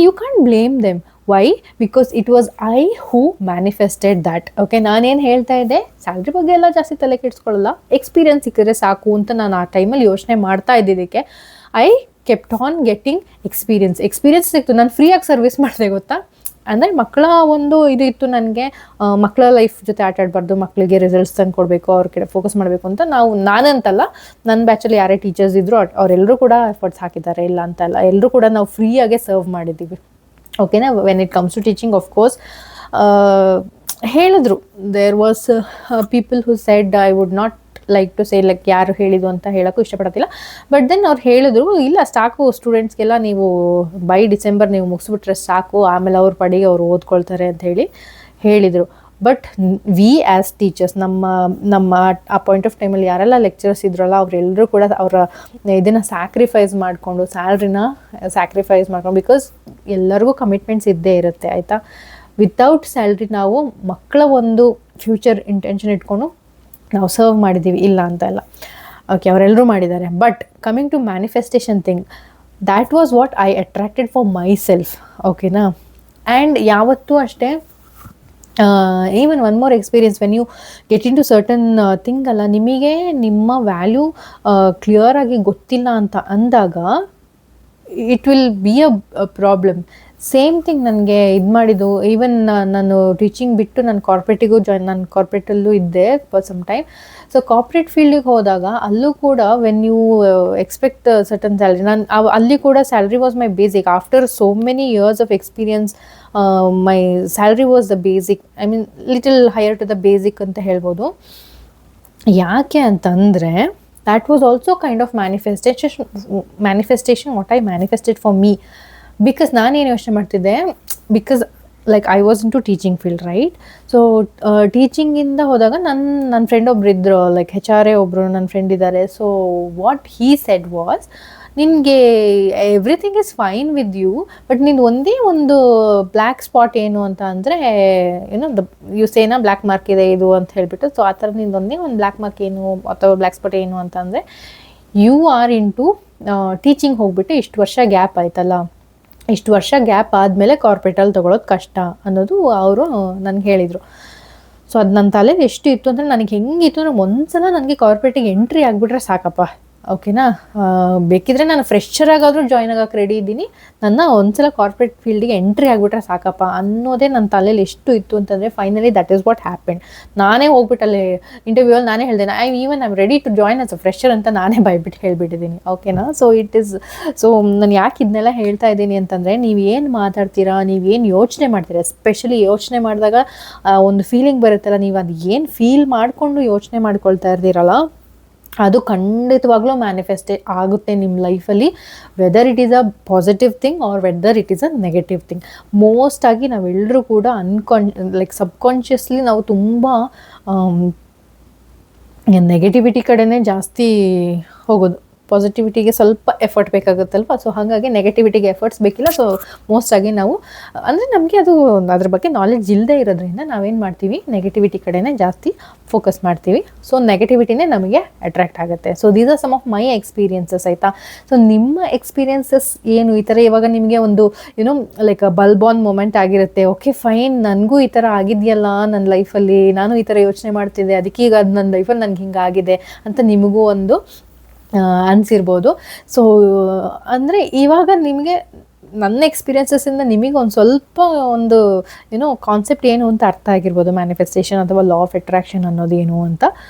You can blame them. Why? Because it was I who manifested that. Okay, ನಾನೇನು ಹೇಳ್ತಾ ಇದ್ದೆ, ಸ್ಯಾಲ್ರಿ ಬಗ್ಗೆ ಎಲ್ಲ ಜಾಸ್ತಿ ತಲೆ ಕೆಡಿಸ್ಕೊಳ್ಳಲ್ಲ, ಎಕ್ಸ್ಪೀರಿಯನ್ಸ್ ಸಿಕ್ಕಿದ್ರೆ ಸಾಕು ಅಂತ ನಾನು ಆ ಟೈಮಲ್ಲಿ ಯೋಚನೆ ಮಾಡ್ತಾ ಇದ್ದಿದ್ದಕ್ಕೆ I kept on getting experience ಸಿಕ್ತು. ನಾನು ಫ್ರೀಯಾಗಿ ಸರ್ವಿಸ್ ಮಾಡಿದೆ, ಗೊತ್ತಾ. ಅಂದರೆ ಮಕ್ಕಳ ಒಂದು ಇದು ಇತ್ತು ನನಗೆ, ಮಕ್ಕಳ ಲೈಫ್ ಜೊತೆ ಆಟ ಆಡಬಾರ್ದು, ಮಕ್ಕಳಿಗೆ ರಿಸಲ್ಟ್ಸ್ ತಂದು ಕೊಡಬೇಕು, ಅವ್ರ ಕಡೆ ಫೋಕಸ್ ಮಾಡಬೇಕು ಅಂತ ನಾನಂತಲ್ಲ, ನನ್ನ ಬ್ಯಾಚಲ್ಲಿ ಯಾರೇ ಟೀಚರ್ಸ್ ಇದ್ದರು ಅವರೆಲ್ಲರೂ ಕೂಡ ಎಫರ್ಟ್ಸ್ ಹಾಕಿದ್ದಾರೆ, ಇಲ್ಲ ಅಂತಲ್ಲ, ಎಲ್ಲರೂ ಕೂಡ ನಾವು ಫ್ರೀಯಾಗೆ ಸರ್ವ್ ಮಾಡಿದ್ದೀವಿ. ಓಕೆನಾ. When it comes to teaching, of course ಹೇಳಿದ್ರು, there was people who said, I would not like to say like ಯಾರು ಹೇಳಿದ್ದು ಅಂತ ಹೇಳೋಕ್ಕೂ ಇಷ್ಟಪಡೋದಿಲ್ಲ. ಬಟ್ ದೆನ್ ಅವ್ರು ಹೇಳಿದ್ರು, ಇಲ್ಲ ಸಾಕು ಸ್ಟೂಡೆಂಟ್ಸ್ಗೆಲ್ಲ ನೀವು ಬೈ ಡಿಸೆಂಬರ್ ನೀವು ಮುಗಿಸ್ಬಿಟ್ರೆ ಸಾಕು, ಆಮೇಲೆ ಅವ್ರ ಪಡಿಗೆ ಅವ್ರು ಓದ್ಕೊಳ್ತಾರೆ ಅಂತ ಹೇಳಿದರು. ಬಟ್ ವಿ ಆ್ಯಸ್ ಟೀಚರ್ಸ್, ನಮ್ಮ ಆ ಪಾಯಿಂಟ್ ಆಫ್ ಟೈಮಲ್ಲಿ ಯಾರೆಲ್ಲ ಲೆಕ್ಚರರ್ಸ್ ಇದ್ರಲ್ಲ ಅವರೆಲ್ಲರೂ ಕೂಡ ಅವರ ಇದನ್ನು ಸ್ಯಾಕ್ರಿಫೈಸ್ ಮಾಡಿಕೊಂಡು, ಸ್ಯಾಲ್ರಿನ ಸ್ಯಾಕ್ರಿಫೈಸ್ ಮಾಡ್ಕೊಂಡು, ಬಿಕಾಸ್ ಎಲ್ಲರಿಗೂ ಕಮಿಟ್ಮೆಂಟ್ಸ್ ಇದ್ದೇ ಇರುತ್ತೆ, ಆಯಿತಾ. ವಿತೌಟ್ ಸ್ಯಾಲ್ರಿ ನಾವು ಮಕ್ಕಳ ಒಂದು ಫ್ಯೂಚರ್ ಇಂಟೆನ್ಷನ್ ಇಟ್ಕೊಂಡು ನಾವು ಸರ್ವ್ ಮಾಡಿದ್ದೀವಿ, ಇಲ್ಲ ಅಂತ ಇಲ್ಲ. ಓಕೆ, ಅವರೆಲ್ಲರೂ ಮಾಡಿದ್ದಾರೆ. But coming to manifestation thing, that was what I attracted for myself. ಓಕೆನಾ. ಆ್ಯಂಡ್ ಯಾವತ್ತೂ ಅಷ್ಟೇ, even one more experience, when you get into certain thing ಅಲ್ಲ, ನಿಮಗೆ ನಿಮ್ಮ ವ್ಯಾಲ್ಯೂ ಕ್ಲಿಯರಾಗಿ ಗೊತ್ತಿಲ್ಲ ಅಂತ ಅಂದಾಗ it will be a problem. Same thing ನನಗೆ ಇದು ಮಾಡಿದ್ದು, ಈವನ್ ನಾನು ಟೀಚಿಂಗ್ ಬಿಟ್ಟು ನಾನು ಕಾರ್ಪೊರೇಟಿಗೂ ನಾನು ಕಾರ್ಪೊರೇಟಲ್ಲೂ ಇದ್ದೆ for some time. So corporate ಫೀಲ್ಡಿಗೆ ಹೋದಾಗ ಅಲ್ಲೂ ಕೂಡ when you expect certain salary, ನಾನು ಅಲ್ಲಿ ಕೂಡ salary was my basic. After so many years of experience my salary was the basic, I mean little higher to the basic ಅಂತ ಹೇಳ್ಬೋದು. ಯಾಕೆ ಅಂತಂದರೆ that was also kind of manifestation what I manifested for me. Because ನಾನೇನು ಯೋಚನೆ ಮಾಡ್ತಿದ್ದೆ, because like I was into teaching field, right? So ಟೀಚಿಂಗಿಂದ ಹೋದಾಗ ನನ್ನ ಫ್ರೆಂಡ್ ಒಬ್ರು ಇದ್ದರು, ಲೈಕ್ HR ಒಬ್ಬರು ನನ್ನ ಫ್ರೆಂಡ್ ಇದ್ದಾರೆ. So what he said was, ನಿನಗೆ everything is fine with you, but ನಿಂದು ಒಂದೇ ಒಂದು ಬ್ಲ್ಯಾಕ್ ಸ್ಪಾಟ್ ಏನು ಅಂತ ಅಂದರೆ, ಏನೋ ಯು ಸೇನಾ ಬ್ಲ್ಯಾಕ್ ಮಾರ್ಕ್ ಇದೆ ಇದು ಅಂತ ಹೇಳಿಬಿಟ್ಟು. ಸೊ ಆ ಥರ ನಿಂದು ಒಂದೇ ಒಂದು ಬ್ಲ್ಯಾಕ್ ಮಾರ್ಕ್ ಏನು ಅಥವಾ ಬ್ಲ್ಯಾಕ್ ಸ್ಪಾಟ್ ಏನು ಅಂತ ಅಂದರೆ, you are into teaching ಹೋಗ್ಬಿಟ್ಟು ಇಷ್ಟು ವರ್ಷ ಗ್ಯಾಪ್ ಆಯ್ತಲ್ಲ, ಇಷ್ಟು ವರ್ಷ ಗ್ಯಾಪ್ ಆದಮೇಲೆ ಕಾರ್ಪೊರೇಟಲ್ಲಿ ತೊಗೊಳೋದು ಕಷ್ಟ ಅನ್ನೋದು ಅವರು ನನಗೆ ಹೇಳಿದರು. ಸೊ ಅದು ನನ್ನ ತಲೆಗೆ ಎಷ್ಟು ಇತ್ತು ಅಂದರೆ, ನನಗೆ ಹೆಂಗಿತ್ತು ಅಂದರೆ, ಒಂದ್ಸಲ ನನಗೆ ಕಾರ್ಪೊರೇಟಿಗೆ ಎಂಟ್ರಿ ಆಗಿಬಿಟ್ರೆ ಸಾಕಪ್ಪ, ಓಕೆನಾ. ಬೇಕಿದ್ರೆ ನಾನು ಫ್ರೆಶರ್ ಆಗಾದರೂ ಜಾಯ್ನ್ ಆಗೋಕ್ಕೆ ರೆಡಿ ಇದ್ದೀನಿ, ನನ್ನ ಒಂದ್ಸಲ ಕಾರ್ಪೊರೇಟ್ ಫೀಲ್ಡಿಗೆ ಎಂಟ್ರಿ ಆಗಿಬಿಟ್ರೆ ಸಾಕಪ್ಪ ಅನ್ನೋದೇ ನನ್ನ ತಲೆಯಲ್ಲಿ ಎಷ್ಟು ಇತ್ತು ಅಂತಂದರೆ, finally that is what happened. ನಾನೇ ಹೋಗ್ಬಿಟ್ಟಲ್ಲಿ ಇಂಟರ್ವ್ಯೂವಲ್ಲಿ ನಾನೇ ಹೇಳಿದೆ, I ready to join as a fresher ಅಂತ ನಾನೇ ಬೈಬಿಟ್ಟು ಹೇಳಿಬಿಟ್ಟಿದ್ದೀನಿ, ಓಕೆನಾ. ಸೊ ಸೊ ನಾನು ಯಾಕೆ ಇದನ್ನೆಲ್ಲ ಹೇಳ್ತಾ ಇದ್ದೀನಿ ಅಂತಂದರೆ, ನೀವು ಏನು ಮಾತಾಡ್ತೀರಾ, ನೀವೇನು ಯೋಚನೆ ಮಾಡ್ತೀರಾ, ಎಸ್ಪೆಷಲಿ ಯೋಚನೆ ಮಾಡಿದಾಗ ಒಂದು ಫೀಲಿಂಗ್ ಬರುತ್ತಲ್ಲ, ನೀವು ಅದು ಏನು ಫೀಲ್ ಮಾಡಿಕೊಂಡು ಯೋಚನೆ ಮಾಡ್ಕೊಳ್ತಾ ಇರ್ತೀರಲ್ಲ, ಅದು ಖಂಡಿತವಾಗ್ಲೂ ಮ್ಯಾನಿಫೆಸ್ಟೇ ಆಗುತ್ತೆ ನಿಮ್ಮ ಲೈಫಲ್ಲಿ, whether it is a positive thing or whether it is a negative thing. ಮೋಸ್ಟಾಗಿ ನಾವೆಲ್ಲರೂ ಕೂಡ ಲೈಕ್ ಸಬ್ಕಾನ್ಷಿಯಸ್ಲಿ ನಾವು ತುಂಬ ನೆಗೆಟಿವಿಟಿ ಕಡೆನೇ ಜಾಸ್ತಿ ಹೋಗೋದು, ಪಾಸಿಟಿವಿಟಿಗೆ ಸ್ವಲ್ಪ ಎಫರ್ಟ್ ಬೇಕಾಗುತ್ತಲ್ವ. ಸೊ ಹಾಗಾಗಿ ನೆಗೆಟಿವಿಟಿಗೆ ಎಫರ್ಟ್ಸ್ ಬೇಕಿಲ್ಲ. ಸೊ ಮೋಸ್ಟಾಗಿ ನಾವು ಅಂದರೆ ನಮಗೆ ಅದು ಅದ್ರ ಬಗ್ಗೆ ನಾಲೆಡ್ಜ್ ಇಲ್ಲದೆ ಇರೋದ್ರಿಂದ ನಾವೇನು ಮಾಡ್ತೀವಿ, ನೆಗೆಟಿವಿಟಿ ಕಡೆನೇ ಜಾಸ್ತಿ ಫೋಕಸ್ ಮಾಡ್ತೀವಿ. ಸೊ ನೆಗೆಟಿವಿಟಿನೇ ನಮಗೆ ಅಟ್ರ್ಯಾಕ್ಟ್ ಆಗುತ್ತೆ. So these are some of my experiences, ಆಯಿತಾ. ಸೊ ನಿಮ್ಮ ಎಕ್ಸ್ಪೀರಿಯನ್ಸಸ್ ಏನು, ಈ ಥರ ಇವಾಗ ನಿಮಗೆ ಒಂದು you know like bulb on moment ಆಗಿರುತ್ತೆ, ಓಕೆ ಫೈನ್, ನನಗೂ ಈ ಥರ ಆಗಿದೆಯಲ್ಲ ನನ್ನ ಲೈಫಲ್ಲಿ, ನಾನು ಈ ಥರ ಯೋಚನೆ ಮಾಡ್ತಿದ್ದೆ, ಅದಕ್ಕೆ ಈಗ ಅದು ನನ್ನ ಲೈಫಲ್ಲಿ ನನಗೆ ಹಿಂಗಾಗಿದೆ ಅಂತ ನಿಮಗೂ ಒಂದು ಅನಿಸಿರ್ಬೋದು. ಸೊ ಅಂದರೆ ಇವಾಗ ನಿಮಗೆ ನನ್ನ ಎಕ್ಸ್ಪೀರಿಯನ್ಸಸ್ಸಿಂದ ನಿಮಗೆ ಒಂದು ಸ್ವಲ್ಪ ಒಂದು ಏನೋ ಕಾನ್ಸೆಪ್ಟ್ ಏನು ಅಂತ ಅರ್ಥ ಆಗಿರ್ಬೋದು, ಮ್ಯಾನಿಫೆಸ್ಟೇಷನ್ ಅಥವಾ ಲಾ ಆಫ್ ಅಟ್ರಾಕ್ಷನ್ ಅನ್ನೋದೇನು ಅಂತ.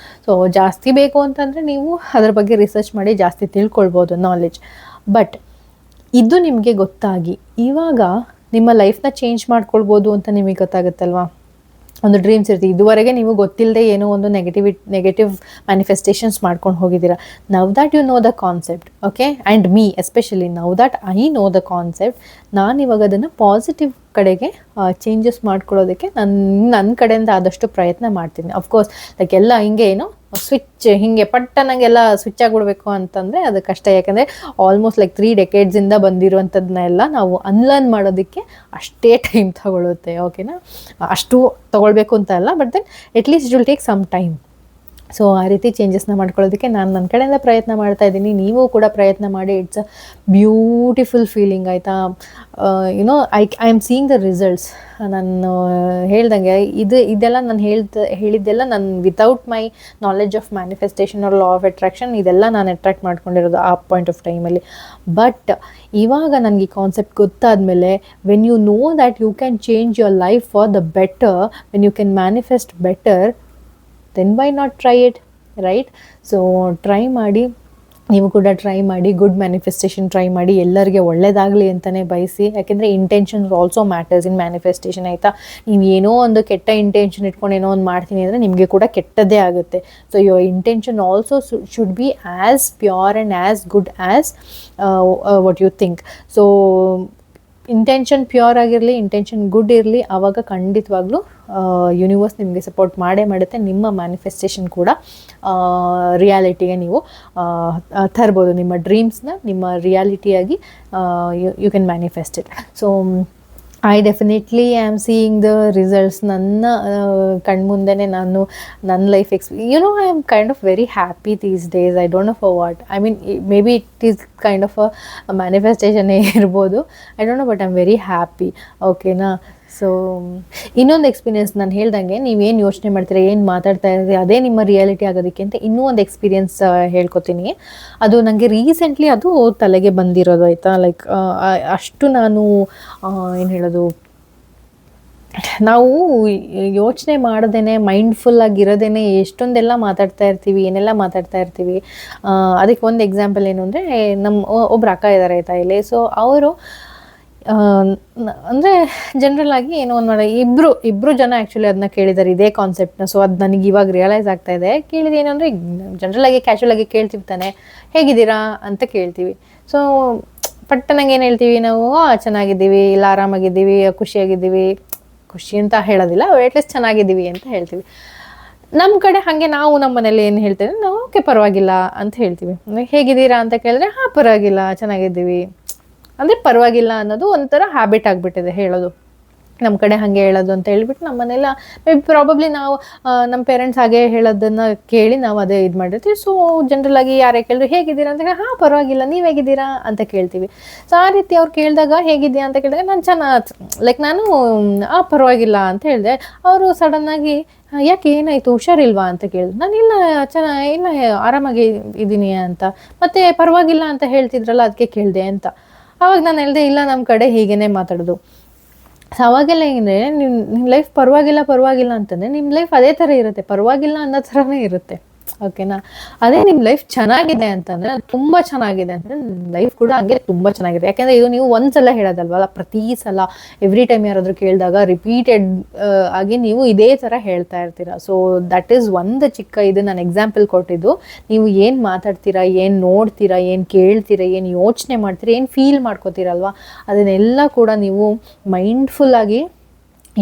ಸೊ ಜಾಸ್ತಿ ಬೇಕು ಅಂತಂದರೆ ನೀವು ಅದ್ರ ಬಗ್ಗೆ ರಿಸರ್ಚ್ ಮಾಡಿ ಜಾಸ್ತಿ ತಿಳ್ಕೊಳ್ಬೋದು ನಾಲೆಡ್ಜ್. ಬಟ್ ಇದು ನಿಮಗೆ ಗೊತ್ತಾಗಿ ಇವಾಗ ನಿಮ್ಮ ಲೈಫ್ನ ಚೇಂಜ್ ಮಾಡ್ಕೊಳ್ಬೋದು ಅಂತ ನಿಮಗೆ ಗೊತ್ತಾಗುತ್ತಲ್ವಾ. ಒಂದು ಡ್ರೀಮ್ಸ್ ಇರ್ತೀವಿ, ಇದುವರೆಗೆ ನೀವು ಗೊತ್ತಿಲ್ಲದೆ ಏನೋ ಒಂದು ನೆಗೆಟಿವ್ ಮ್ಯಾನಿಫೆಸ್ಟೇಷನ್ಸ್ ಮಾಡ್ಕೊಂಡು ಹೋಗಿದ್ದೀರಾ. Now that you know the concept, okay, and me especially now that I know the concept, ನಾನು ಇವಾಗ ಅದನ್ನು ಪಾಸಿಟಿವ್ ಕಡೆಗೆ ಚೇಂಜಸ್ ಮಾಡ್ಕೊಳ್ಳೋದಕ್ಕೆ ನನ್ನ ಕಡೆಯಿಂದ ಆದಷ್ಟು ಪ್ರಯತ್ನ ಮಾಡ್ತೀನಿ. ಅಫ್ಕೋರ್ಸ್ ಲೈಕ್ ಎಲ್ಲ ಹಿಂಗೆ ಏನೋ ಸ್ವಿಚ್ ಹಿಂಗೆ ಪಟ್ಟನಾಗೆಲ್ಲ ಸ್ವಿಚ್ ಆಗಿಬಿಡ್ಬೇಕು ಅಂತಂದರೆ ಅದು ಕಷ್ಟ. ಯಾಕಂದರೆ ಆಲ್ಮೋಸ್ಟ್ ಲೈಕ್ 3 ಡೆಕೇಡ್ಸಿಂದ ಬಂದಿರುವಂಥದ್ದನ್ನೆಲ್ಲ ನಾವು ಅನ್ಲರ್ನ್ ಮಾಡೋದಕ್ಕೆ ಅಷ್ಟೇ ಟೈಮ್ ತಗೊಳುತ್ತೆ, ಓಕೆನಾ. ಅಷ್ಟು ತೊಗೊಳ್ಬೇಕು ಅಂತ ಅಲ್ಲ, but then at least it will take some time. So ಆ ರೀತಿ ಚೇಂಜಸ್ನ ಮಾಡ್ಕೊಳ್ಳೋದಕ್ಕೆ ನಾನು ನನ್ನ ಕಡೆಯಿಂದ ಪ್ರಯತ್ನ ಮಾಡ್ತಾ ಇದ್ದೀನಿ. ನೀವು ಕೂಡ ಪ್ರಯತ್ನ ಮಾಡಿ. ಇಟ್ಸ್ ಅ ಬ್ಯೂಟಿಫುಲ್ ಫೀಲಿಂಗ್, ಆಯಿತಾ. You know I am seeing the results. ನಾನು ಹೇಳ್ದಂಗೆ ಇದೆಲ್ಲ ನಾನು ಹೇಳಿದ್ದೆಲ್ಲ ನಾನು without my knowledge of manifestation or law of attraction ಇದೆಲ್ಲ ನಾನು ಅಟ್ರಾಕ್ಟ್ ಮಾಡ್ಕೊಂಡಿರೋದು ಆ ಪಾಯಿಂಟ್ ಆಫ್ ಟೈಮಲ್ಲಿ. ಬಟ್ ಇವಾಗ ನನಗೆ ಈ ಕಾನ್ಸೆಪ್ಟ್ ಗೊತ್ತಾದಮೇಲೆ, when you know that you can change your life for the better, when you can manifest better, then why not try it, right? So try ಮಾಡಿ, ನೀವು ಕೂಡ ಟ್ರೈ ಮಾಡಿ, ಗುಡ್ ಮ್ಯಾನಿಫೆಸ್ಟೇಷನ್ ಟ್ರೈ ಮಾಡಿ, ಎಲ್ಲರಿಗೆ ಒಳ್ಳೇದಾಗಲಿ ಅಂತಲೇ ಬಯಸಿ. ಯಾಕೆಂದರೆ ಇಂಟೆನ್ಷನ್ಸ್ ಆಲ್ಸೋ ಮ್ಯಾಟರ್ಸ್ ಇನ್ ಮ್ಯಾನಿಫೆಸ್ಟೇಷನ್, ಆಯಿತಾ. ನೀವು ಏನೋ ಒಂದು ಕೆಟ್ಟ ಇಂಟೆನ್ಷನ್ ಇಟ್ಕೊಂಡು ಏನೋ ಒಂದು ಮಾಡ್ತೀನಿ ಅಂದರೆ ನಿಮಗೆ ಕೂಡ ಕೆಟ್ಟದ್ದೇ ಆಗುತ್ತೆ. So your intention also should be as pure and as good as what you think. So intention pure ಆಗಿರಲಿ, ಇಂಟೆನ್ಷನ್ ಗುಡ್ ಇರಲಿ, ಆವಾಗ ಖಂಡಿತವಾಗ್ಲೂ ಯೂನಿವರ್ಸ್ ನಿಮಗೆ ಸಪೋರ್ಟ್ ಮಾಡೇ ಮಾಡುತ್ತೆ. ನಿಮ್ಮ ಮ್ಯಾನಿಫೆಸ್ಟೇಷನ್ ಕೂಡ ರಿಯಾಲಿಟಿಗೆ ನೀವು ತರ್ಬೋದು. ನಿಮ್ಮ ಡ್ರೀಮ್ಸ್ನ ನಿಮ್ಮ ರಿಯಾಲಿಟಿಯಾಗಿ you can manifest it. So I definitely I am seeing the results. ನನ್ನ ಕಣ್ಮುಂದೆನೇ ನಾನು ನನ್ನ life I am kind of very happy these days. I don't know for what. I mean maybe it is kind of a ಮ್ಯಾನಿಫೆಸ್ಟೇಷನ್ನೇ ಇರ್ಬೋದು. I don't know, but I am very happy. ಓಕೆನಾ? ಸೊ ಇನ್ನೊಂದು ಎಕ್ಸ್ಪೀರಿಯನ್ಸ್, ನಾನು ಹೇಳ್ದಂಗೆ ನೀವೇನು ಯೋಚನೆ ಮಾಡ್ತೀರಾ, ಏನು ಮಾತಾಡ್ತಾ ಇದ್ದೀರಿ, ಅದೇ ನಿಮ್ಮ ರಿಯಾಲಿಟಿ ಆಗೋದಕ್ಕೆ ಅಂತ ಇನ್ನೂ ಒಂದು ಎಕ್ಸ್ಪೀರಿಯನ್ಸ್ ಹೇಳ್ಕೊತೀನಿ. ಅದು ನನಗೆ ರೀಸೆಂಟ್ಲಿ ಅದು ತಲೆಗೆ ಬಂದಿರೋದು, ಆಯಿತಾ. ಲೈಕ್ ಅಷ್ಟು ನಾನು ಏನು ಹೇಳೋದು, ನಾವು ಯೋಚನೆ ಮಾಡ್ದೇ ಮೈಂಡ್ಫುಲ್ ಆಗಿರೋದೇನೆ ಎಷ್ಟೊಂದೆಲ್ಲ ಮಾತಾಡ್ತಾ ಇರ್ತೀವಿ, ಏನೆಲ್ಲ ಮಾತಾಡ್ತಾ ಇರ್ತೀವಿ. ಅದಕ್ಕೆ ಒಂದು ಎಕ್ಸಾಂಪಲ್ ಏನು ಅಂದರೆ, ಒಬ್ರು ಅಕ್ಕ ಇದ್ದಾರೆ, ಆಯಿತಾ, ಇಲ್ಲಿ. ಸೊ ಅವರು ಅಂದರೆ ಜನರಲ್ ಆಗಿ ಏನೋ ಒಂದು ಮಾಡಿ ಇಬ್ಬರು ಜನ ಆ್ಯಕ್ಚುಲಿ ಅದನ್ನ ಕೇಳಿದ್ದಾರೆ, ಇದೇ ಕಾನ್ಸೆಪ್ಟ್ನ. ಸೊ ಅದು ನನಗೆ ಇವಾಗ ರಿಯಲೈಸ್ ಆಗ್ತಾ ಇದೆ. ಕೇಳಿದ ಏನು ಅಂದರೆ, ಜನರಲ್ ಆಗಿ ಕ್ಯಾಶುವಲ್ ಆಗಿ ಕೇಳ್ತೀವಿ ತಾನೆ, ಹೇಗಿದ್ದೀರಾ ಅಂತ ಕೇಳ್ತೀವಿ. ಸೊ ಪಟ್ಟನಾಗ ಏನು ಹೇಳ್ತೀವಿ ನಾವು, ಚೆನ್ನಾಗಿದ್ದೀವಿ, ಇಲ್ಲ ಆರಾಮಾಗಿದ್ದೀವಿ, ಖುಷಿಯಾಗಿದ್ದೀವಿ. ಖುಷಿ ಅಂತ ಹೇಳೋದಿಲ್ಲ, ಅಟ್ಲೀಸ್ಟ್ ಚೆನ್ನಾಗಿದ್ದೀವಿ ಅಂತ ಹೇಳ್ತೀವಿ. ನಮ್ಮ ಕಡೆ ಹಾಗೆ ನಾವು ನಮ್ಮ ಮನೇಲಿ ಏನು ಹೇಳ್ತೇವೆ, ನಾವು ಓಕೆ ಪರವಾಗಿಲ್ಲ ಅಂತ ಹೇಳ್ತೀವಿ. ಹೇಗಿದ್ದೀರಾ ಅಂತ ಕೇಳಿದ್ರೆ, ಹಾಂ ಪರವಾಗಿಲ್ಲ ಚೆನ್ನಾಗಿದ್ದೀವಿ. ಅಂದರೆ ಪರವಾಗಿಲ್ಲ ಅನ್ನೋದು ಒಂಥರ ಹ್ಯಾಬಿಟ್ ಆಗಿಬಿಟ್ಟಿದೆ ಹೇಳೋದು. ನಮ್ಮ ಕಡೆ ಹಾಗೆ ಹೇಳೋದು ಅಂತ ಹೇಳ್ಬಿಟ್ಟು ನಮ್ಮ ಮನೆಲ್ಲ ಮೇ ಬಿ ಪ್ರಾಬಬ್ಲಿ ನಾವು ನಮ್ಮ ಪೇರೆಂಟ್ಸ್ ಹಾಗೆ ಹೇಳೋದನ್ನು ಕೇಳಿ ನಾವು ಅದೇ ಇದು ಮಾಡಿರ್ತೀವಿ. ಸೊ ಜನರಲಾಗಿ ಯಾರೇ ಕೇಳಿದ್ರು ಹೇಗಿದ್ದೀರಾ ಅಂತ ಹೇಳಿ, ಹಾಂ ಪರವಾಗಿಲ್ಲ, ನೀವು ಹೇಗಿದ್ದೀರಾ ಅಂತ ಕೇಳ್ತೀವಿ. ಸೊ ಆ ರೀತಿ ಅವ್ರು ಕೇಳಿದಾಗ ಹೇಗಿದ್ದೀಯಾ ಅಂತ ಕೇಳಿದಾಗ ನಾನು ಲೈಕ್ ನಾನು ಪರವಾಗಿಲ್ಲ ಅಂತ ಹೇಳಿದೆ. ಅವರು ಸಡನ್ನಾಗಿ ಯಾಕೆ ಏನಾಯಿತು, ಹುಷಾರಿಲ್ವಾ ಅಂತ ಕೇಳಿದ್ರು. ನಾನು ಇಲ್ಲ ಇಲ್ಲ ಆರಾಮಾಗಿ ಇದ್ದೀನಿ ಅಂತ. ಮತ್ತೆ ಪರವಾಗಿಲ್ಲ ಅಂತ ಹೇಳ್ತಿದ್ರಲ್ಲ ಅದಕ್ಕೆ ಕೇಳಿದೆ ಅಂತ. ಆವಾಗ ನಾನು ಹೇಳಿದೆ, ಇಲ್ಲ ನಮ್ಮ ಕಡೆ ಹೀಗೇ ಮಾತಾಡೋದು. ಸೊ ಅವಾಗೆಲ್ಲ ಹೆಂಗಂದರೆ, ನಿಮ್ಮ ಲೈಫ್ ಪರವಾಗಿಲ್ಲ ಅಂತಂದರೆ ನಿಮ್ಮ ಲೈಫ್ ಅದೇ ಥರ ಇರುತ್ತೆ, ಪರವಾಗಿಲ್ಲ ಅನ್ನೋ ಥರನೇ ಇರುತ್ತೆ. ಓಕೆನಾ? ಅದೇ ನಿಮ್ಮ ಲೈಫ್ ಚೆನ್ನಾಗಿದೆ ಅಂತಂದರೆ, ತುಂಬ ಚೆನ್ನಾಗಿದೆ ಅಂತಂದರೆ ನಿಮ್ಮ ಲೈಫ್ ಕೂಡ ಹಂಗೆ ತುಂಬ ಚೆನ್ನಾಗಿದೆ. ಯಾಕೆಂದರೆ ಇದು ನೀವು ಒಂದು ಸಲ ಹೇಳೋದಲ್ವಲ್ಲ, ಪ್ರತಿ ಸಲ ಎವ್ರಿ ಟೈಮ್ ಯಾರಾದರೂ ಕೇಳಿದಾಗ ರಿಪೀಟೆಡ್ ಆಗಿ ನೀವು ಇದೇ ಥರ ಹೇಳ್ತಾ ಇರ್ತೀರ. ಸೊ ದಟ್ ಈಸ್ ಒಂದು ಚಿಕ್ಕ ಇದು ನಾನು ಎಕ್ಸಾಂಪಲ್ ಕೊಟ್ಟಿದ್ದು. ನೀವು ಏನು ಮಾತಾಡ್ತೀರಾ, ಏನು ನೋಡ್ತೀರಾ, ಏನು ಕೇಳ್ತೀರಾ, ಏನು ಯೋಚನೆ ಮಾಡ್ತೀರಾ, ಏನು ಫೀಲ್ ಮಾಡ್ಕೋತೀರಲ್ವ, ಅದನ್ನೆಲ್ಲ ಕೂಡ ನೀವು ಮೈಂಡ್ಫುಲ್ಲಾಗಿ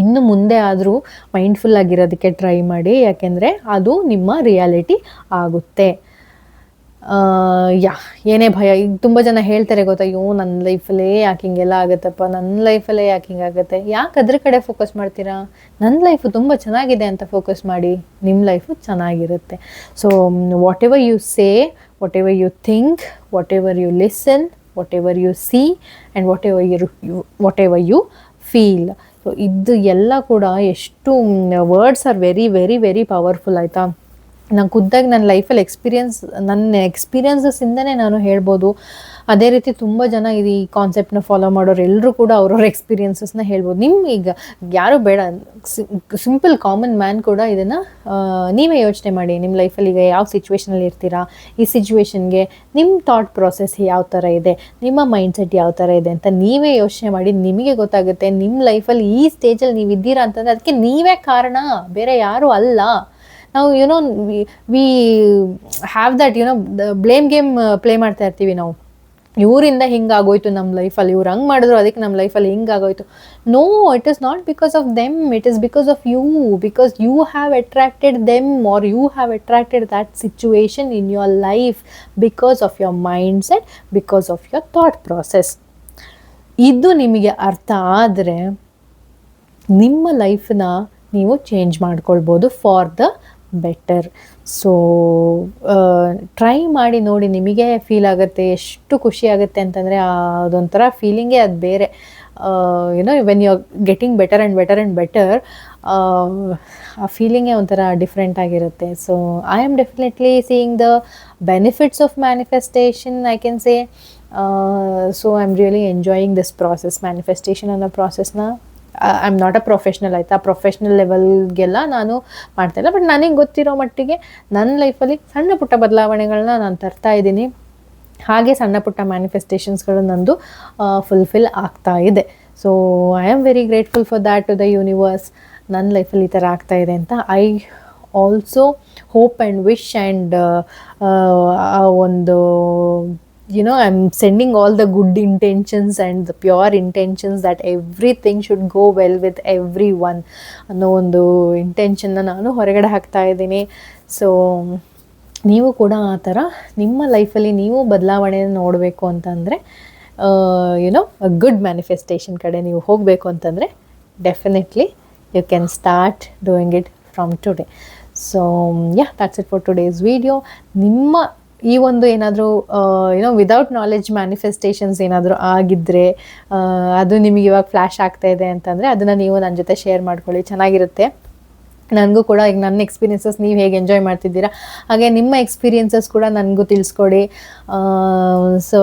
ಇನ್ನು ಮುಂದೆ ಆದರೂ ಮೈಂಡ್ಫುಲ್ಲಾಗಿರೋದಕ್ಕೆ ಟ್ರೈ ಮಾಡಿ. ಯಾಕೆಂದರೆ ಅದು ನಿಮ್ಮ ರಿಯಾಲಿಟಿ ಆಗುತ್ತೆ. ಏನೇ ಭಯ, ಈಗ ತುಂಬ ಜನ ಹೇಳ್ತಾರೆ ಗೊತ್ತಾ, ಅಯ್ಯೋ ನನ್ನ ಲೈಫಲ್ಲೇ ಯಾಕೆ ಹಿಂಗೆಲ್ಲ ಆಗುತ್ತಪ್ಪ, ನನ್ನ ಲೈಫಲ್ಲೇ ಯಾಕೆ ಹಿಂಗಾಗುತ್ತೆ. ಯಾಕೆ ಅದ್ರ ಕಡೆ ಫೋಕಸ್ ಮಾಡ್ತೀರಾ? ನನ್ನ ಲೈಫು ತುಂಬ ಚೆನ್ನಾಗಿದೆ ಅಂತ ಫೋಕಸ್ ಮಾಡಿ, ನಿಮ್ಮ ಲೈಫು ಚೆನ್ನಾಗಿರುತ್ತೆ. So whatever you say, whatever you think, whatever you listen, whatever you see and whatever you feel. So ಇದು ಎಲ್ಲ ಕೂಡ ಎಷ್ಟು words are very very very powerful, ಆಯಿತಾ. ನಾನು ಖುದ್ದಾಗಿ ನನ್ನ ಲೈಫಲ್ಲಿ ನನ್ನ ಎಕ್ಸ್ಪೀರಿಯನ್ಸಸ್ಸಿಂದನೇ ನಾನು ಹೇಳ್ಬೋದು. ಅದೇ ರೀತಿ ತುಂಬ ಜನ ಈ ಕಾನ್ಸೆಪ್ಟ್ನ ಫಾಲೋ ಮಾಡೋರು ಎಲ್ಲರೂ ಕೂಡ ಅವ್ರವ್ರ ಎಕ್ಸ್ಪೀರಿಯನ್ಸಸ್ನ ಹೇಳ್ಬೋದು. ಈಗ ಯಾರೂ ಬೇಡ, ಸಿಂಪಲ್ ಕಾಮನ್ ಮ್ಯಾನ್ ಕೂಡ ಇದನ್ನು ನೀವೇ ಯೋಚನೆ ಮಾಡಿ. ನಿಮ್ಮ ಲೈಫಲ್ಲಿ ಈಗ ಯಾವ ಸಿಚುವೇಷನಲ್ಲಿ ಇರ್ತೀರಾ, ಈ ಸಿಚುವೇಷನ್ಗೆ ನಿಮ್ಮ ಥಾಟ್ ಪ್ರಾಸೆಸ್ ಯಾವ ಥರ ಇದೆ, ನಿಮ್ಮ ಮೈಂಡ್ಸೆಟ್ ಯಾವ ಥರ ಇದೆ ಅಂತ ನೀವೇ ಯೋಚನೆ ಮಾಡಿ. ನಿಮಗೆ ಗೊತ್ತಾಗುತ್ತೆ ನಿಮ್ಮ ಲೈಫಲ್ಲಿ ಈ ಸ್ಟೇಜಲ್ಲಿ ನೀವು ಇದ್ದೀರಾ ಅಂತಂದರೆ ಅದಕ್ಕೆ ನೀವೇ ಕಾರಣ, ಬೇರೆ ಯಾರೂ ಅಲ್ಲ. ನಾವು we have that blame game play ಮಾಡ್ತಾ ಇರ್ತೀವಿ ನಾವು. ಇವರಿಂದ ಹಿಂಗಾಗೋಯ್ತು ನಮ್ಮ ಲೈಫಲ್ಲಿ, ಇವ್ರು ಹಂಗೆ ಮಾಡಿದ್ರು ಅದಕ್ಕೆ ನಮ್ಮ ಲೈಫಲ್ಲಿ ಹಿಂಗಾಗೋಯ್ತು. No, it is not because of them, it is because of you. Because you have attracted them or you have attracted that situation in your life because of your mindset, because of your thought process. ಇದು ನಿಮಗೆ ಅರ್ಥ ಆದರೆ ನಿಮ್ಮ ಲೈಫನ್ನ ನೀವು ಚೇಂಜ್ ಮಾಡ್ಕೊಳ್ಬೋದು for the better. So try ಮಾಡಿ ನೋಡಿ, ನಿಮಗೆ ಫೀಲ್ ಆಗುತ್ತೆ, ಎಷ್ಟು ಖುಷಿ ಆಗುತ್ತೆ ಅಂತಂದರೆ ಅದೊಂಥರ ಫೀಲಿಂಗೇ ಅದು ಬೇರೆ. When you are getting better and better and better, ಆ ಫೀಲಿಂಗೇ ಒಂಥರ ಡಿಫ್ರೆಂಟ್ ಆಗಿರುತ್ತೆ. So I am definitely seeing the benefits of manifestation, I can say. So I am really enjoying this process, manifestation ಅನ್ನೋ ಪ್ರಾಸೆಸ್ನ. I am not a professional, ಆಯಿತಾ. ಪ್ರೊಫೆಷ್ನಲ್ ಲೆವೆಲ್ಗೆಲ್ಲ ನಾನು ಮಾಡ್ತಾಯಿಲ್ಲ, ಬಟ್ ನನಗೆ ಗೊತ್ತಿರೋ ಮಟ್ಟಿಗೆ ನನ್ನ ಲೈಫಲ್ಲಿ ಸಣ್ಣ ಪುಟ್ಟ ಬದಲಾವಣೆಗಳನ್ನ ನಾನು ತರ್ತಾ ಇದ್ದೀನಿ. ಹಾಗೆ ಸಣ್ಣ ಪುಟ್ಟ ಮ್ಯಾನಿಫೆಸ್ಟೇಷನ್ಸ್ಗಳು ನಂದು ಫುಲ್ಫಿಲ್ ಆಗ್ತಾ ಇದೆ. So I am very grateful for that to the universe. ನನ್ನ ಲೈಫಲ್ಲಿ ಈ ಥರ ಆಗ್ತಾ ಇದೆ ಅಂತ I also hope and wish and ಒಂದು I'm sending all the good intentions and the pure intentions that everything should go well with everyone ಅನ್ನೋ ಒಂದು ಇಂಟೆನ್ಷನ್ನ ನಾನು ಹೊರಗಡೆ ಹಾಕ್ತಾ ಇದ್ದೀನಿ. ಸೊ ನೀವು ಕೂಡ ಆ ಥರ ನಿಮ್ಮ ಲೈಫಲ್ಲಿ ನೀವು ಬದಲಾವಣೆಯನ್ನು ನೋಡಬೇಕು ಅಂತಂದರೆ ಗುಡ್ ಮ್ಯಾನಿಫೆಸ್ಟೇಷನ್ ಕಡೆ ನೀವು ಹೋಗಬೇಕು ಅಂತಂದರೆ definitely you can start doing it from today. So that's it for today's video. ನಿಮ್ಮ ಈ ಒಂದು ಏನಾದರೂ ವಿದೌಟ್ ನಾಲೆಡ್ಜ್ ಮ್ಯಾನಿಫೆಸ್ಟೇಷನ್ಸ್ ಏನಾದರೂ ಆಗಿದ್ದರೆ, ಅದು ನಿಮಗೆ ಇವಾಗ ಫ್ಲ್ಯಾಶ್ ಆಗ್ತಾ ಇದೆ ಅಂತಂದರೆ ಅದನ್ನು ನೀವು ನನ್ನ ಜೊತೆ ಶೇರ್ ಮಾಡ್ಕೊಳ್ಳಿ, ಚೆನ್ನಾಗಿರುತ್ತೆ. ನನಗೂ ಕೂಡ ಈಗ ನನ್ನ ಎಕ್ಸ್ಪೀರಿಯನ್ಸಸ್ ನೀವು ಹೇಗೆ ಎಂಜಾಯ್ ಮಾಡ್ತಿದ್ದೀರಾ, ಹಾಗೆ ನಿಮ್ಮ ಎಕ್ಸ್ಪೀರಿಯನ್ಸಸ್ ಕೂಡ ನನಗೂ ತಿಳಿಸ್ಕೊಡಿ. ಸೊ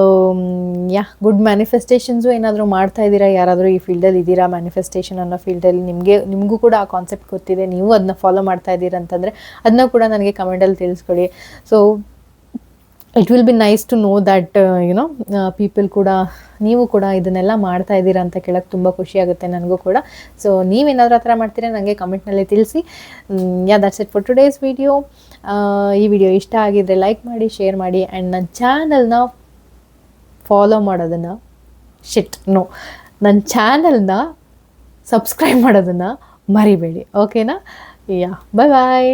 ಗುಡ್ ಮ್ಯಾನಿಫೆಸ್ಟೇಷನ್ಸು ಏನಾದರೂ ಮಾಡ್ತಾ ಇದ್ದೀರಾ, ಯಾರಾದರೂ ಈ ಫೀಲ್ಡಲ್ಲಿ ಇದ್ದೀರಾ, ಮ್ಯಾನಿಫೆಸ್ಟೇಷನ್ ಅನ್ನೋ ಫೀಲ್ಡಲ್ಲಿ ನಿಮಗೂ ಕೂಡ ಆ ಕಾನ್ಸೆಪ್ಟ್ ಗೊತ್ತಿದೆ, ನೀವು ಅದನ್ನ ಫಾಲೋ ಮಾಡ್ತಾ ಇದ್ದೀರಾ ಅಂತಂದರೆ ಅದನ್ನ ಕೂಡ ನನಗೆ ಕಮೆಂಟಲ್ಲಿ ತಿಳಿಸ್ಕೊಡಿ. So it will be nice to know that people ಕೂಡ, ನೀವು ಕೂಡ ಇದನ್ನೆಲ್ಲ ಮಾಡ್ತಾ ಇದ್ದೀರಾ ಅಂತ ಕೇಳೋಕ್ಕೆ ತುಂಬ ಖುಷಿಯಾಗುತ್ತೆ ನನಗೂ ಕೂಡ. ಸೊ ನೀವೇನಾದರೂ ಆ ಥರ ಮಾಡ್ತೀರಾ ನನಗೆ ಕಮೆಂಟ್ನಲ್ಲಿ ತಿಳಿಸಿ. That's it for today's video. ಈ ವಿಡಿಯೋ ಇಷ್ಟ ಆಗಿದ್ದರೆ ಲೈಕ್ ಮಾಡಿ, ಶೇರ್ ಮಾಡಿ, ಆ್ಯಂಡ್ ನನ್ನ ಚಾನಲ್ನ ಫಾಲೋ ಮಾಡೋದನ್ನು ನನ್ನ ಚಾನಲ್ನ ಸಬ್ಸ್ಕ್ರೈಬ್ ಮಾಡೋದನ್ನು ಮರಿಬೇಡಿ, ಓಕೆನಾ? ಬಾಯ್ ಬಾಯ್.